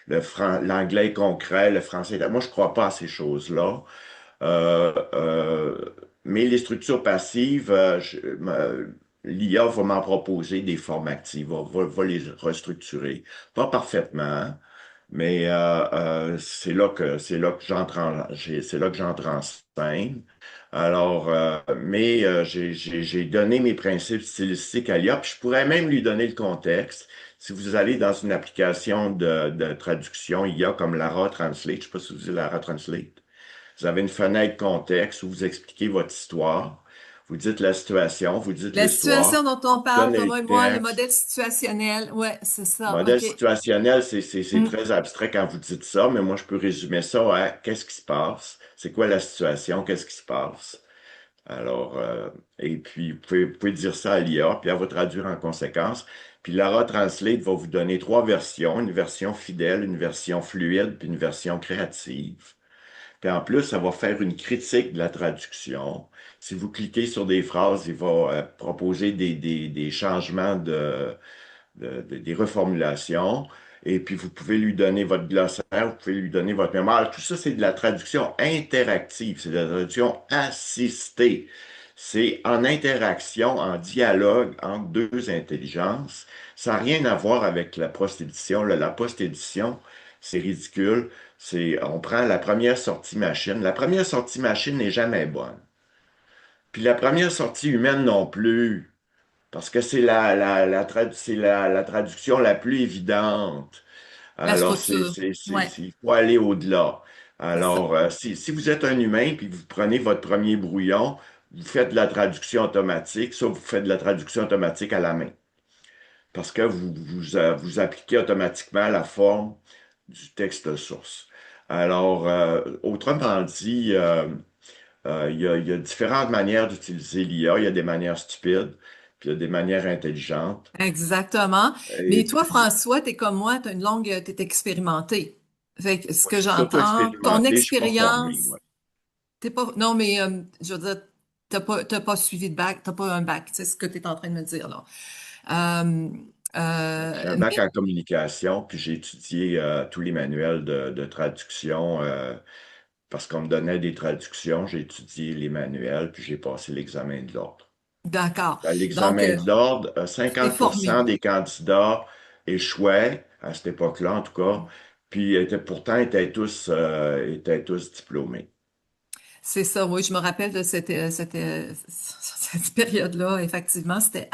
l'anglais est concret, le français est... Moi, je crois pas à ces choses-là. Euh, euh, mais les structures passives, l'IA va m'en proposer des formes actives, va les restructurer. Pas parfaitement, mais c'est là que c'est là que j'entre en scène. Alors, j'ai donné mes principes stylistiques à l'IA, puis je pourrais même lui donner le contexte. Si vous allez dans une application de traduction IA comme Lara Translate, je ne sais pas si vous utilisez Lara Translate. Vous avez une fenêtre contexte où vous expliquez votre histoire. Vous dites la situation, vous dites la l'histoire, situation dont on parle, donnez le Thomas et moi, le texte. modèle situationnel, ouais, c'est ça, Modèle OK. situationnel, c'est Mm. très abstrait quand vous dites ça, mais moi, je peux résumer ça à qu'est-ce qui se passe? C'est quoi la situation? Qu'est-ce qui se passe? Alors, et puis, vous pouvez dire ça à l'IA, puis elle va traduire en conséquence. Puis Lara Translate va vous donner trois versions, une version fidèle, une version fluide, puis une version créative. Puis en plus, ça va faire une critique de la traduction. Si vous cliquez sur des phrases, il va proposer des changements des reformulations. Et puis, vous pouvez lui donner votre glossaire, vous pouvez lui donner votre mémoire. Tout ça, c'est de la traduction interactive, c'est de la traduction assistée. C'est en interaction, en dialogue entre deux intelligences. Ça n'a rien à voir avec la post-édition. La post-édition, c'est ridicule. On prend la première sortie machine. La première sortie machine n'est jamais bonne. Puis la première sortie humaine non plus. Parce que c'est la traduction la plus évidente. La Alors, structure, ouais, il faut aller au-delà. c'est ça. Alors, si vous êtes un humain puis que vous prenez votre premier brouillon, vous faites de la traduction automatique, ça, vous faites de la traduction automatique à la main. Parce que vous appliquez automatiquement la forme du texte source. Alors, autrement dit, il y a différentes manières d'utiliser l'IA. Il y a des manières stupides, puis il y a des manières intelligentes. Exactement. Et Mais toi, puis, François, t'es comme moi, t'as une longue, t'es expérimenté. Fait que ce moi, que je suis surtout j'entends, ton expérimenté, je suis pas formé. expérience, Ouais. t'es pas, non, mais je veux dire, t'as pas suivi de bac, t'as pas un bac, c'est ce que t'es en train de me dire là. Euh, J'ai un bac mais en communication, puis j'ai étudié tous les manuels de traduction parce qu'on me donnait des traductions. J'ai étudié les manuels, puis j'ai passé l'examen de l'ordre. d'accord. À Donc, l'examen de l'ordre, tu t'es 50% formé. des candidats échouaient, à cette époque-là en tout cas, puis pourtant étaient tous diplômés. C'est ça, oui, je me rappelle de cette période-là. Effectivement, c'était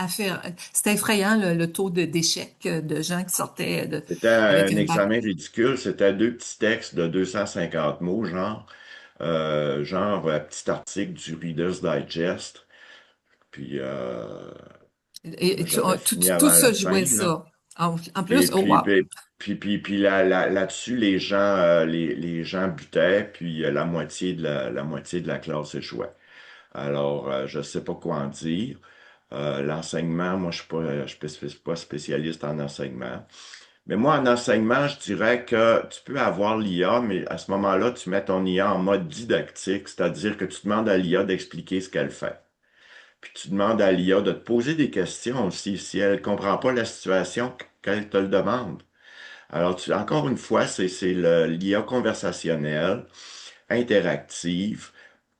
effrayant le taux d'échec de gens qui sortaient C'était avec un un bac. examen ridicule, c'était deux petits textes de 250 mots, genre un petit article du Reader's Digest. Puis Et j'aurais fini tout avant ça la fin, jouait là. ça. En Et plus, oh wow. là-dessus, les gens butaient, puis la moitié de la classe échouait. Alors, je sais pas quoi en dire. L'enseignement, moi, je suis pas spécialiste en enseignement. Mais moi, en enseignement, je dirais que tu peux avoir l'IA, mais à ce moment-là, tu mets ton IA en mode didactique, c'est-à-dire que tu demandes à l'IA d'expliquer ce qu'elle fait. Puis tu demandes à l'IA de te poser des questions aussi, si elle comprend pas la situation, qu'elle te le demande. Alors, encore une fois, c'est l'IA conversationnelle, interactive,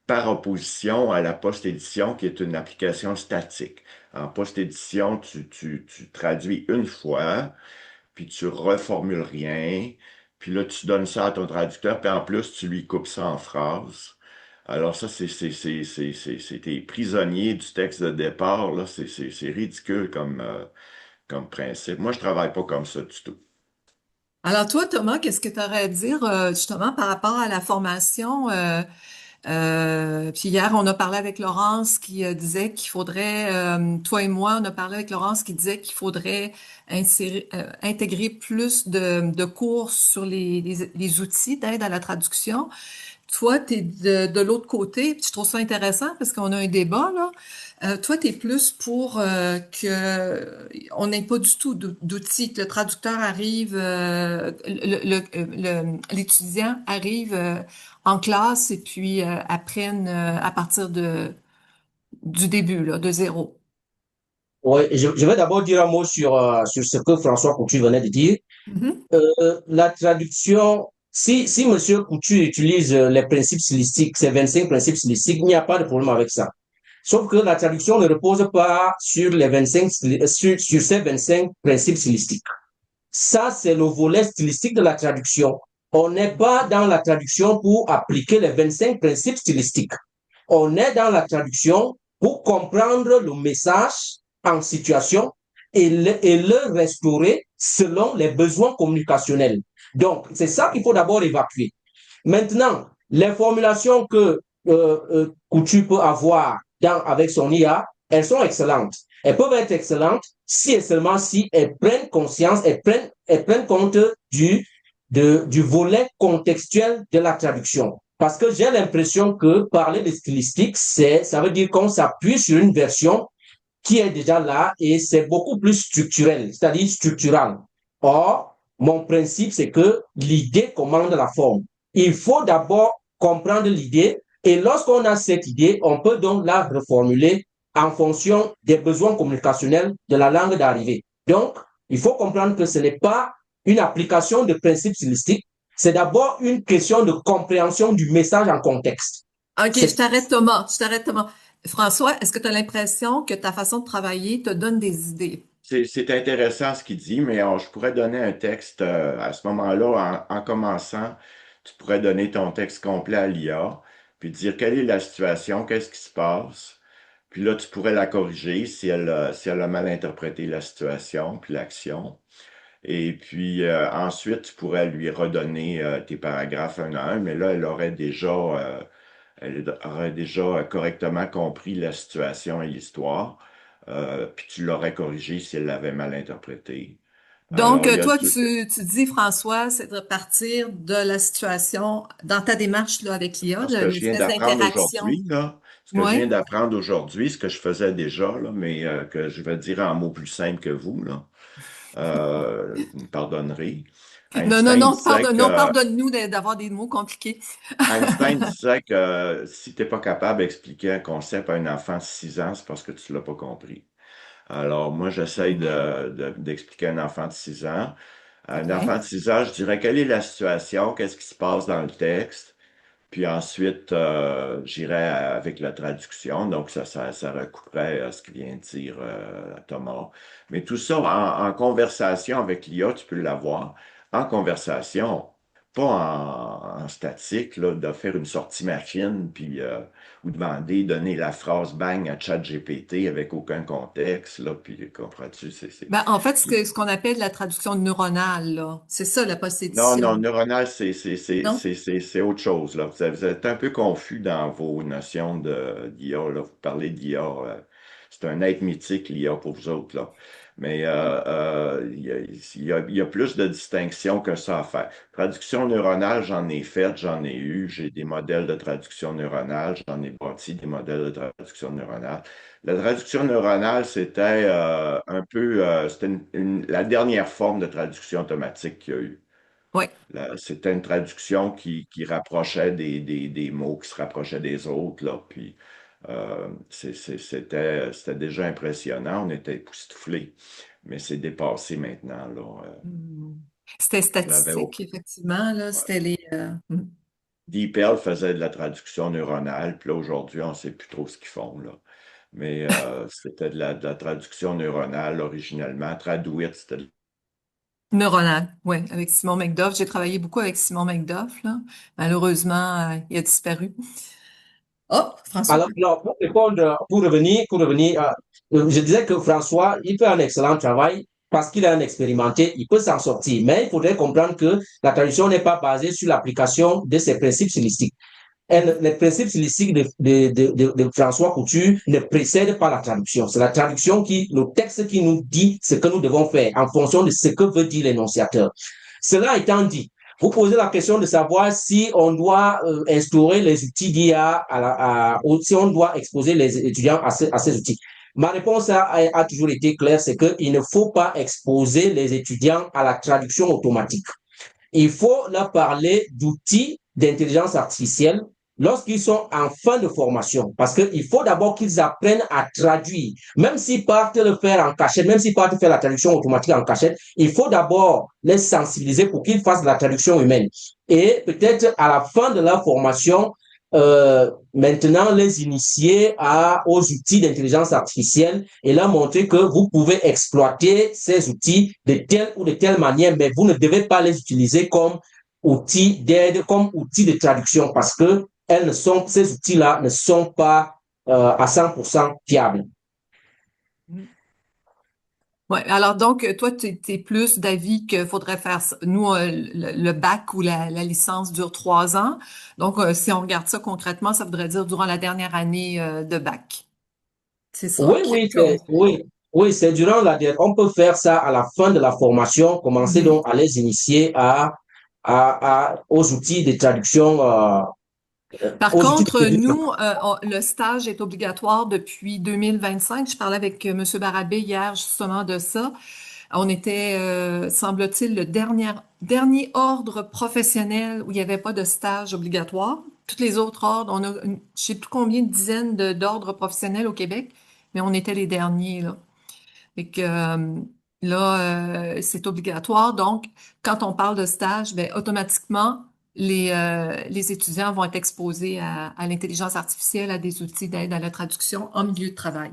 par opposition à la post-édition, qui est une application statique. En post-édition, tu traduis une fois, puis tu reformules rien, puis là, tu donnes ça à ton traducteur, puis en plus, tu lui coupes ça en phrases. Alors ça, t'es prisonnier du texte de départ, là, c'est ridicule comme principe. Moi, je travaille pas comme ça du tout. Alors toi, Thomas, qu'est-ce que tu aurais à dire justement par rapport à la formation? Puis hier, on a parlé avec Laurence qui disait qu'il faudrait, toi et moi, on a parlé avec Laurence qui disait qu'il faudrait intégrer plus de cours sur les outils d'aide à la traduction. Toi, tu es de l'autre côté, puis je trouve ça intéressant parce qu'on a un débat là. Toi, tu es plus pour que on n'ait pas du tout d'outils, que le traducteur arrive, l'étudiant arrive en classe et puis apprenne à partir du début, là, de zéro. Oui, je vais d'abord dire un mot sur ce que François Coutu venait de dire. Mhm. La traduction, si Monsieur Coutu utilise les principes stylistiques, ces 25 principes stylistiques, il n'y a pas de problème avec ça. Sauf que la traduction ne repose pas sur les 25, sur ces 25 principes stylistiques. Ça, c'est le volet stylistique de la traduction. On n'est pas dans la traduction pour appliquer les 25 principes stylistiques. On est dans la traduction pour comprendre le message en situation et le restaurer selon les besoins communicationnels. Donc, c'est ça qu'il faut d'abord évacuer. Maintenant, les formulations que tu peux avoir avec son IA, elles sont excellentes. Elles peuvent être excellentes si et seulement si elles prennent conscience, elles prennent compte du volet contextuel de la traduction. Parce que j'ai l'impression que parler de stylistique, ça veut dire qu'on s'appuie sur une version qui est déjà là et c'est beaucoup plus structurel, c'est-à-dire structural. Or, mon principe, c'est que l'idée commande la forme. Il faut d'abord comprendre l'idée et lorsqu'on a cette idée, on peut donc la reformuler en fonction des besoins communicationnels de la langue d'arrivée. Donc, il faut comprendre que ce n'est pas une application de principe stylistique, c'est d'abord une question de compréhension du message en contexte. OK, je C'est t'arrête, Thomas. Je t'arrête, Thomas. François, est-ce que tu as l'impression que ta façon de travailler te donne des idées? C'est intéressant ce qu'il dit, mais je pourrais donner un texte à ce moment-là, en commençant, tu pourrais donner ton texte complet à l'IA, puis dire quelle est la situation, qu'est-ce qui se passe, puis là, tu pourrais la corriger si elle a mal interprété la situation, puis l'action. Et puis ensuite, tu pourrais lui redonner tes paragraphes un à un, mais là, elle aurait déjà correctement compris la situation et l'histoire, puis tu l'aurais corrigé si elle l'avait mal interprété. Donc, Alors, il y a toi, tout. tu dis, François, c'est de partir de la situation dans ta démarche là, avec l'IA, Ce que je viens l'espèce d'apprendre d'interaction. aujourd'hui, là, ce que je viens Oui. d'apprendre aujourd'hui, ce que je faisais déjà, là, mais que je vais dire en mots plus simples que vous, là, vous me pardonnerez. Non, non, Einstein non, disait non, que pardonne-nous d'avoir des mots compliqués. Einstein disait que si tu n'es pas capable d'expliquer un concept à un enfant de 6 ans, c'est parce que tu ne l'as pas compris. Alors, moi, j'essaye d'expliquer à un enfant de 6 ans. À un enfant OK. de 6 ans, je dirais quelle est la situation, qu'est-ce qui se passe dans le texte, puis ensuite, j'irai avec la traduction. Donc, ça recouperait ce qu'il vient de dire Thomas. Mais tout ça, en conversation avec l'IA, tu peux l'avoir. En conversation, pas en statique, là, de faire une sortie machine, puis ou demander, donner la phrase bang à ChatGPT avec aucun contexte, là, puis comprends-tu, Ben, en fait, ce qu'on appelle la traduction neuronale, là, c'est ça, la Non, non, post-édition. neuronal, Non? c'est autre chose, là. Vous êtes un peu confus dans vos notions d'IA, là. Vous parlez d'IA. c'est un être mythique, l'IA, pour vous autres, là. Mais il y a plus de distinctions que ça à faire. Traduction neuronale, j'en ai fait, j'en ai eu. J'ai des modèles de traduction neuronale, j'en ai bâti des modèles de traduction neuronale. La traduction neuronale, c'était un peu, c'était la dernière forme de traduction automatique qu'il y a eu. Ouais. C'était une traduction qui rapprochait des mots qui se rapprochaient des autres, là. Puis c'était déjà impressionnant, on était époustouflés. Mais c'est dépassé maintenant, là. Hmm. C'était J'avais au- statistique, effectivement, là. ouais. C'était les. DeepL faisait de la traduction neuronale, puis là, aujourd'hui, on ne sait plus trop ce qu'ils font, là. Mais c'était de la traduction neuronale originellement. Traduite, c'était. Neuronal, oui, avec Simon McDuff. J'ai travaillé beaucoup avec Simon McDuff, là. Malheureusement, il a disparu. Oh, François. Alors, pour répondre, pour revenir, je disais que François, il fait un excellent travail parce qu'il est un expérimenté, il peut s'en sortir. Mais il faudrait comprendre que la traduction n'est pas basée sur l'application de ces principes stylistiques. Les principes stylistiques de François Couture ne précèdent pas la traduction. C'est la traduction le texte qui nous dit ce que nous devons faire en fonction de ce que veut dire l'énonciateur. Cela étant dit, vous posez la question de savoir si on doit instaurer les outils d'IA ou si on doit exposer les étudiants à ces outils. Ma réponse a toujours été claire, c'est qu'il ne faut pas exposer les étudiants à la traduction automatique. Il faut leur parler d'outils d'intelligence artificielle lorsqu'ils sont en fin de formation. Parce qu'il faut d'abord qu'ils apprennent à traduire. Même s'ils partent le faire en cachette, même s'ils partent faire la traduction automatique en cachette, il faut d'abord les sensibiliser pour qu'ils fassent la traduction humaine. Et peut-être à la fin de la formation, maintenant les initier aux outils d'intelligence artificielle et leur montrer que vous pouvez exploiter ces outils de telle ou de telle manière, mais vous ne devez pas les utiliser comme outils d'aide, comme outils de traduction, parce que ces outils-là ne sont pas à 100% fiables. Ouais, alors donc, toi, tu es plus d'avis qu'il faudrait faire ça. Nous, le bac ou la licence dure 3 ans. Donc, si on regarde ça concrètement, ça voudrait dire durant la dernière année de bac. C'est ça? Oui, oui, oui, c'est durant on peut faire ça à la fin de la formation, commencer Mhm. donc à les initier aux outils de traduction, Par aux outils contre, de traduction. nous, le stage est obligatoire depuis 2025. Je parlais avec Monsieur Barabé hier justement de ça. On était, semble-t-il, le dernier ordre professionnel où il n'y avait pas de stage obligatoire. Toutes les autres ordres, on a, je sais plus combien de dizaines d'ordres professionnels au Québec, mais on était les derniers, là. Et que là, c'est obligatoire. Donc, quand on parle de stage, ben, automatiquement, les étudiants vont être exposés à l'intelligence artificielle, à des outils d'aide à la traduction en milieu de travail.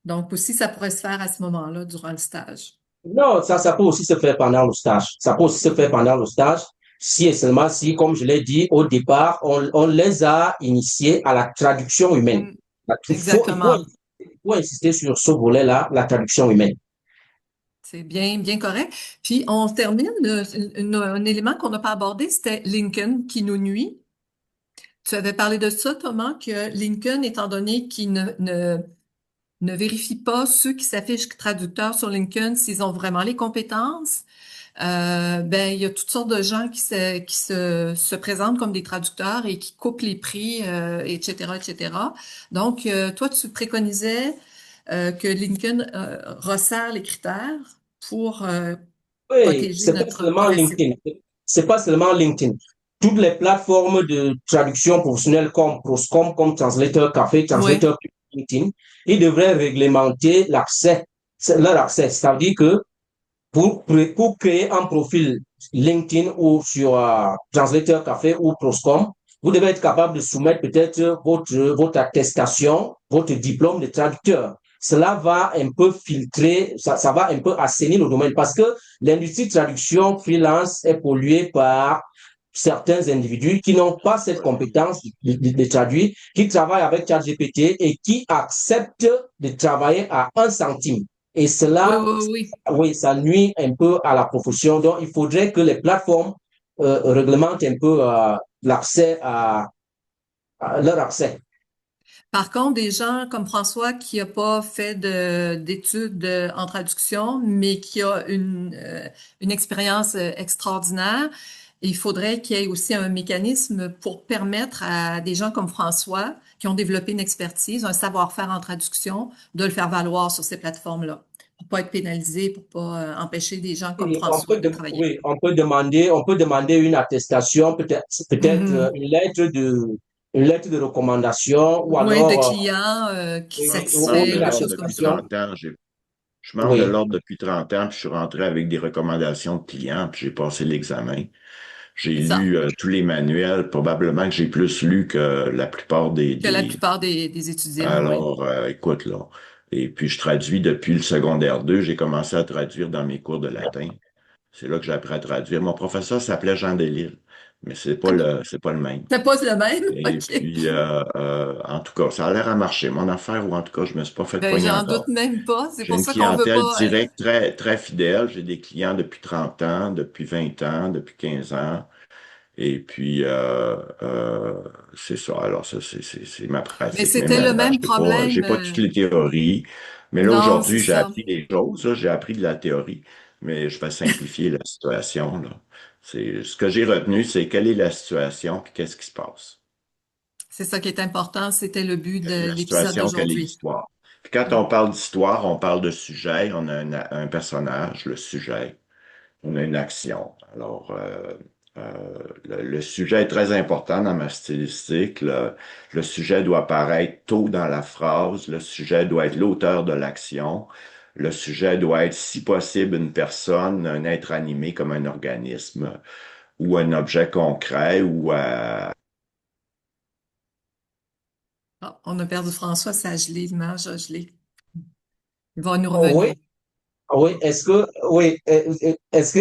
Donc, aussi, ça pourrait se faire à ce moment-là, durant le stage. Non, ça peut aussi se faire pendant le stage. Ça peut aussi se faire pendant le stage, si et seulement si, comme je l'ai dit au départ, on les a initiés à la traduction humaine. Mm, Il exactement. faut insister sur ce volet-là, la traduction humaine. C'est bien, bien correct. Puis, on termine, un élément qu'on n'a pas abordé, c'était Lincoln qui nous nuit. Tu avais parlé de ça, Thomas, que Lincoln, étant donné qu'il ne vérifie pas ceux qui s'affichent traducteurs sur LinkedIn s'ils ont vraiment les compétences. Ben, il y a toutes sortes de gens qui se présentent comme des traducteurs et qui coupent les prix, etc., etc. Donc, toi, tu préconisais que LinkedIn resserre les critères pour Oui, protéger c'est pas notre seulement profession. LinkedIn. C'est pas seulement LinkedIn. Toutes les plateformes de traduction professionnelle comme Proscom, comme Translator Café, Oui. Translator LinkedIn, ils devraient réglementer leur accès. C'est-à-dire que pour créer un profil LinkedIn ou sur Translator Café ou Proscom, vous devez être capable de soumettre peut-être votre attestation, votre diplôme de traducteur. Cela va un peu filtrer, ça va un peu assainir le domaine parce que l'industrie de traduction freelance est polluée par certains individus qui n'ont pas cette compétence de traduire, qui travaillent avec ChatGPT et qui acceptent de travailler à 1 centime. Et Oui, cela, oui, oui. oui, ça nuit un peu à la profession. Donc, il faudrait que les plateformes réglementent un peu l'accès à leur accès. Par contre, des gens comme François qui a pas fait d'études en traduction, mais qui a une expérience extraordinaire, il faudrait qu'il y ait aussi un mécanisme pour permettre à des gens comme François, qui ont développé une expertise, un savoir-faire en traduction, de le faire valoir sur ces plateformes-là, pour pas être pénalisé, pour pas empêcher des gens comme Oui, François de travailler. oui, on peut demander une attestation, peut-être Mhm. une lettre de recommandation, ou Oui, de alors, clients qui Je suis ou membre satisfait de ou des une l'ordre choses comme depuis ça. attestation. 30 ans. Je suis membre de Oui. l'ordre depuis 30 ans, puis je suis rentré avec des recommandations de clients, puis j'ai passé l'examen. J'ai C'est ça. lu tous les manuels, probablement que j'ai plus lu que la plupart Que la plupart des étudiants, oui. Alors, écoute, là. Et puis, je traduis depuis le secondaire 2. J'ai commencé à traduire dans mes cours de latin. C'est là que j'ai appris à traduire. Mon professeur s'appelait Jean Delisle, mais c'est pas le même. C'est pas le même? Et OK. puis, en tout cas, ça a l'air à marcher. Mon affaire, ou en tout cas, je me suis pas fait Ben, pogner j'en doute encore. même pas. C'est J'ai pour une ça qu'on veut clientèle pas. directe très, très fidèle. J'ai des clients depuis 30 ans, depuis 20 ans, depuis 15 ans. Et puis, c'est ça. Alors, ça, c'est ma Mais pratique. Mais c'était le maintenant, même j'ai problème. pas toutes les théories. Mais là, Non, c'est aujourd'hui, j'ai ça. appris des choses. Là. J'ai appris de la théorie. Mais je vais simplifier la situation, là. Ce que j'ai retenu, c'est quelle est la situation puis qu'est-ce qui se passe. C'est ça qui est important. C'était le but Quelle est de la l'épisode situation, quelle est d'aujourd'hui. l'histoire. Puis quand on parle d'histoire, on parle de sujet. On a un personnage, le sujet. On a une action. Alors, le sujet est très important dans ma stylistique. Le sujet doit apparaître tôt dans la phrase. Le sujet doit être l'auteur de l'action. Le sujet doit être, si possible, une personne, un être animé comme un organisme ou un objet concret ou Ah, on a perdu François, ça a gelé, l'image a gelé. Il va nous Oh, oui, revenir. oui. Est-ce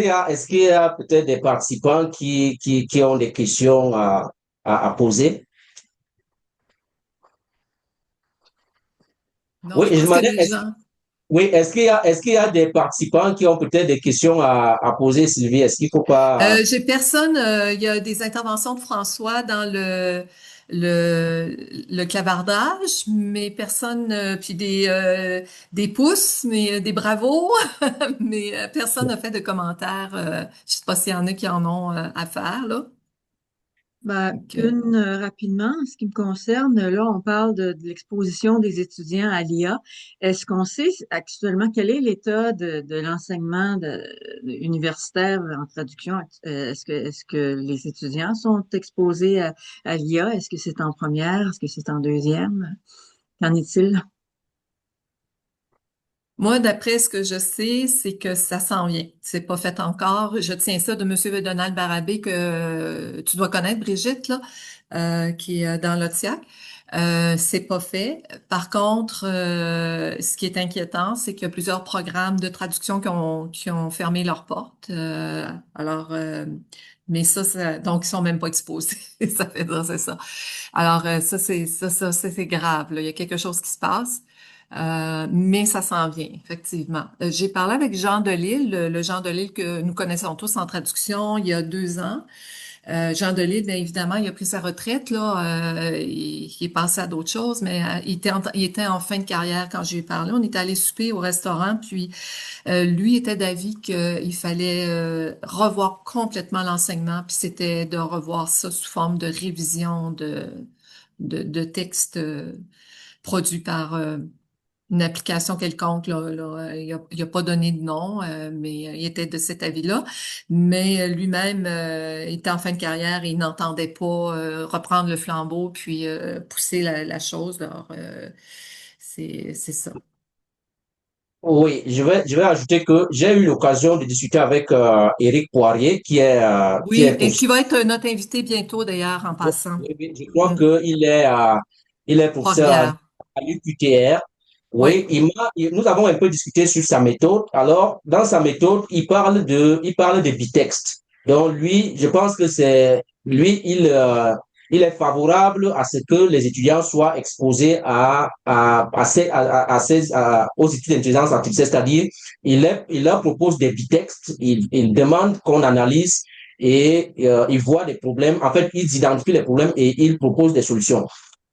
qu'il y a peut-être des participants qui ont des questions à poser? Non, Oui, je je pense que demandais, les gens. oui, est-ce qu'il y a des participants qui ont peut-être des questions à poser, Sylvie? Est-ce qu'il faut pas... J'ai personne. Il y a des interventions de François dans le, le clavardage, mais personne. Puis des pouces, mais des bravos, mais personne n'a fait de commentaires. Je sais pas s'il y en a qui en ont à faire là. Ben, Donc, une rapidement, en ce qui me concerne, là, on parle de l'exposition des étudiants à l'IA. Est-ce qu'on sait actuellement quel est l'état de l'enseignement universitaire en traduction? Est-ce que les étudiants sont exposés à l'IA? Est-ce que c'est en première? Est-ce que c'est en deuxième? Qu'en est-il? moi, d'après ce que je sais, c'est que ça s'en vient. C'est pas fait encore. Je tiens ça de Monsieur Donald Barabé que tu dois connaître, Brigitte, là, qui est dans l'OTIAC. C'est pas fait. Par contre, ce qui est inquiétant, c'est qu'il y a plusieurs programmes de traduction qui ont fermé leurs portes. Mais donc ils sont même pas exposés. Ça fait dire, c'est ça. Alors c'est grave. Là. Il y a quelque chose qui se passe. Mais ça s'en vient, effectivement. J'ai parlé avec Jean Delisle, le Jean Delisle que nous connaissons tous en traduction il y a 2 ans. Jean Delisle, bien évidemment, il a pris sa retraite, là. Il est passé à d'autres choses, mais il était en fin de carrière quand je lui ai parlé. On est allé souper au restaurant, puis lui était d'avis qu'il fallait revoir complètement l'enseignement, puis c'était de revoir ça sous forme de révision de textes produits par une application quelconque, là, il a pas donné de nom, mais il était de cet avis-là. Mais lui-même était en fin de carrière et il n'entendait pas reprendre le flambeau puis pousser la chose. Alors, c'est ça. Oui, je vais ajouter que j'ai eu l'occasion de discuter avec Éric Poirier, qui Oui, est et professeur. qui va être notre invité bientôt d'ailleurs en passant. Je crois Mm. il est professeur Trois-Rivières. à l'UQTR. Oui. Oui, nous avons un peu discuté sur sa méthode. Alors, dans sa méthode, il parle de bitexte. Donc, lui, je pense que il est favorable à ce que les étudiants soient exposés aux études d'intelligence artificielle, c'est-à-dire, il leur propose des bitextes, il demande qu'on analyse et ils voient des problèmes. En fait, ils identifient les problèmes et ils proposent des solutions.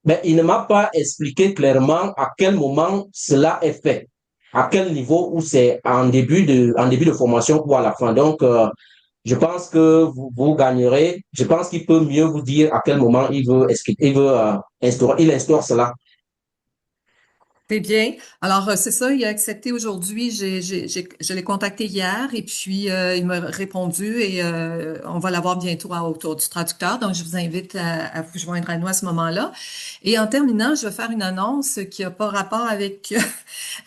mais il ne m'a pas expliqué clairement à quel moment cela est fait, à quel niveau, où c'est en début de formation ou à la fin. Donc, je pense que vous gagnerez. Je pense qu'il peut mieux vous dire à quel moment il instaure cela. C'est bien. Alors, c'est ça, il a accepté aujourd'hui. Je l'ai contacté hier et puis il m'a répondu et on va l'avoir bientôt autour du traducteur. Donc, je vous invite à vous joindre à nous à ce moment-là. Et en terminant, je vais faire une annonce qui n'a pas rapport avec,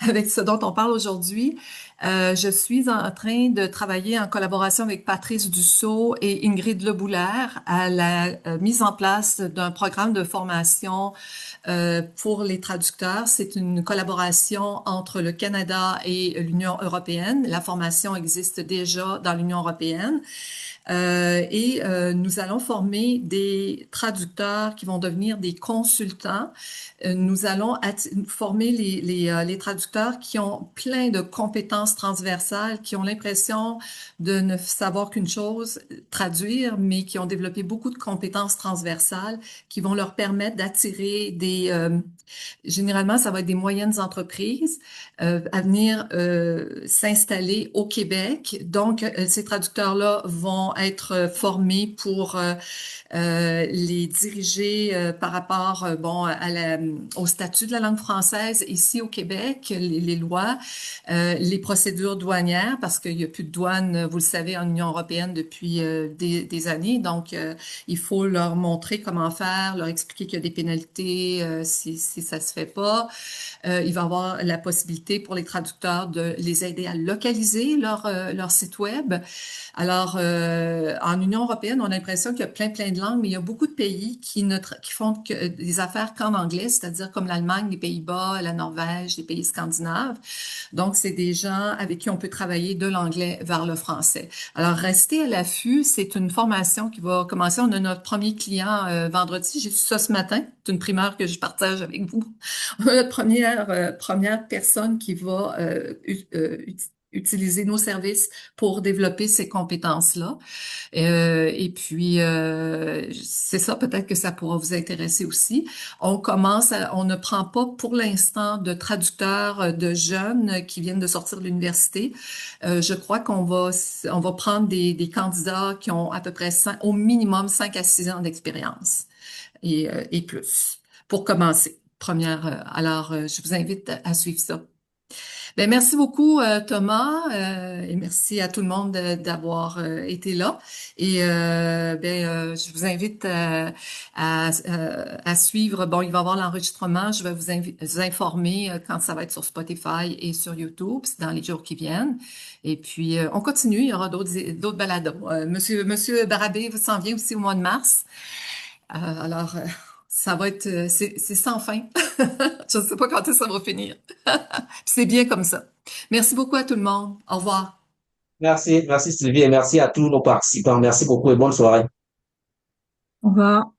avec ce dont on parle aujourd'hui. Je suis en train de travailler en collaboration avec Patrice Dussault et Ingrid Leboulaire à la mise en place d'un programme de formation pour les traducteurs. C'est une collaboration entre le Canada et l'Union européenne. La formation existe déjà dans l'Union européenne. Nous allons former des traducteurs qui vont devenir des consultants. Nous allons former les traducteurs qui ont plein de compétences transversales, qui ont l'impression de ne savoir qu'une chose, traduire, mais qui ont développé beaucoup de compétences transversales qui vont leur permettre d'attirer généralement, ça va être des moyennes entreprises à venir s'installer au Québec. Donc, ces traducteurs-là vont être formés pour les diriger par rapport au statut de la langue française ici au Québec, les lois, les procédures douanières, parce qu'il n'y a plus de douane, vous le savez, en Union européenne depuis des années. Donc, il faut leur montrer comment faire, leur expliquer qu'il y a des pénalités si ça se fait pas. Il va y avoir la possibilité pour les traducteurs de les aider à localiser leur site web. Alors, en Union européenne, on a l'impression qu'il y a plein de langues, mais il y a beaucoup de pays qui font des affaires qu'en anglais, c'est-à-dire comme l'Allemagne, les Pays-Bas, la Norvège, les pays scandinaves. Donc, c'est des gens avec qui on peut travailler de l'anglais vers le français. Alors, restez à l'affût. C'est une formation qui va commencer. On a notre premier client vendredi. J'ai su ça ce matin. C'est une primeur que je partage avec vous. On a notre première personne qui va utiliser nos services pour développer ces compétences-là. C'est ça, peut-être que ça pourra vous intéresser aussi. On ne prend pas pour l'instant de traducteurs de jeunes qui viennent de sortir de l'université. Je crois on va prendre des candidats qui ont à peu près au minimum 5 à 6 ans d'expérience et plus pour commencer. Je vous invite à suivre ça. Ben, merci beaucoup, Thomas, et merci à tout le monde d'avoir été là. Je vous invite à suivre. Bon, il va y avoir l'enregistrement. Je vais vous informer quand ça va être sur Spotify et sur YouTube dans les jours qui viennent. Et puis, on continue. Il y aura d'autres balados. Monsieur Barabé s'en vient aussi au mois de mars. Ça va être, c'est sans fin. Je ne sais pas quand ça va finir. Puis c'est bien comme ça. Merci beaucoup à tout le monde. Au revoir. Merci Sylvie et merci à tous nos participants. Merci beaucoup et bonne soirée. Au revoir.